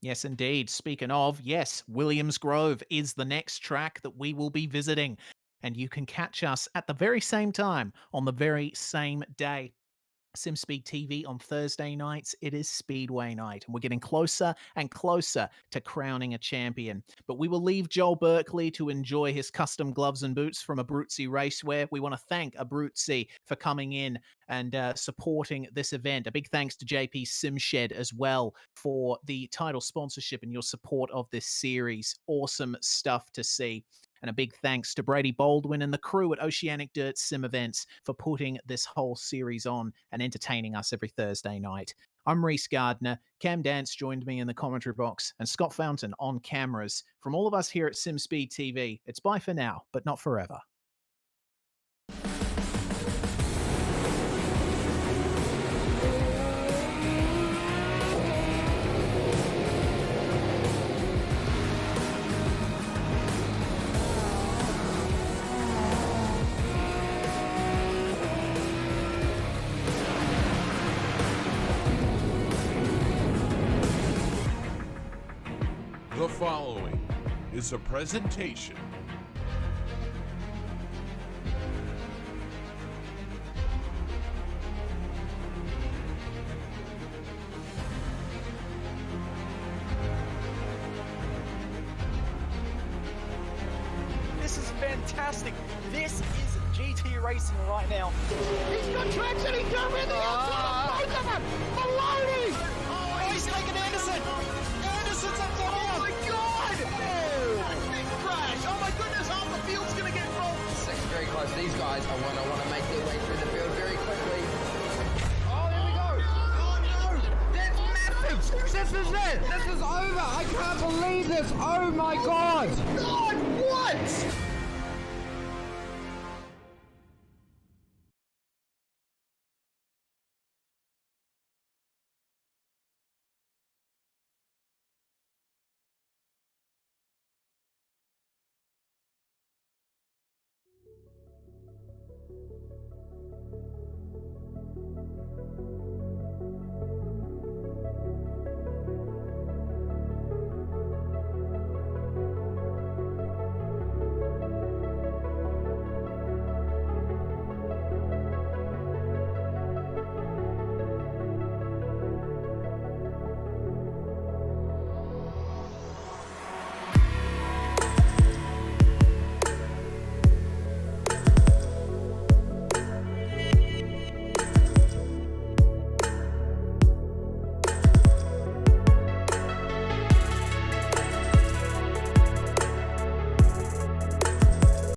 Yes, indeed. Speaking of, yes, Williams Grove is the next track that we will be visiting. And you can catch us at the very same time on the very same day. SimSpeed TV on Thursday nights, it is Speedway night, and we're getting closer and closer to crowning a champion. But we will leave Joel Berkeley to enjoy his custom gloves and boots from Abruzzi Racewear. We want to thank Abruzzi for coming in and supporting this event. A big thanks to JP Simshed as well for the title sponsorship and your support of this series. Awesome stuff to see. And a big thanks to Brady Baldwin and the crew at Oceanic Dirt Sim Events for putting this whole series on and entertaining us every Thursday night. I'm Reese Gardner. Cam Dance joined me in the commentary box, and Scott Fountain on cameras. From all of us here at SimSpeed TV, it's bye for now, but not forever. The following is a presentation This is fantastic. This is GT racing right now. He's got traction. He's covering the outside of both of them. Maloney. Oh, he's taking Anderson. Anderson's up the wall. Oh my God! Oh, big crash. Oh my goodness, half the field's gonna get rolled. Second very close. These guys I want to make their way through the field very quickly. Oh, there we go. Oh no, that's massive. This is it. This is over. I can't believe this. Oh my God. God, what?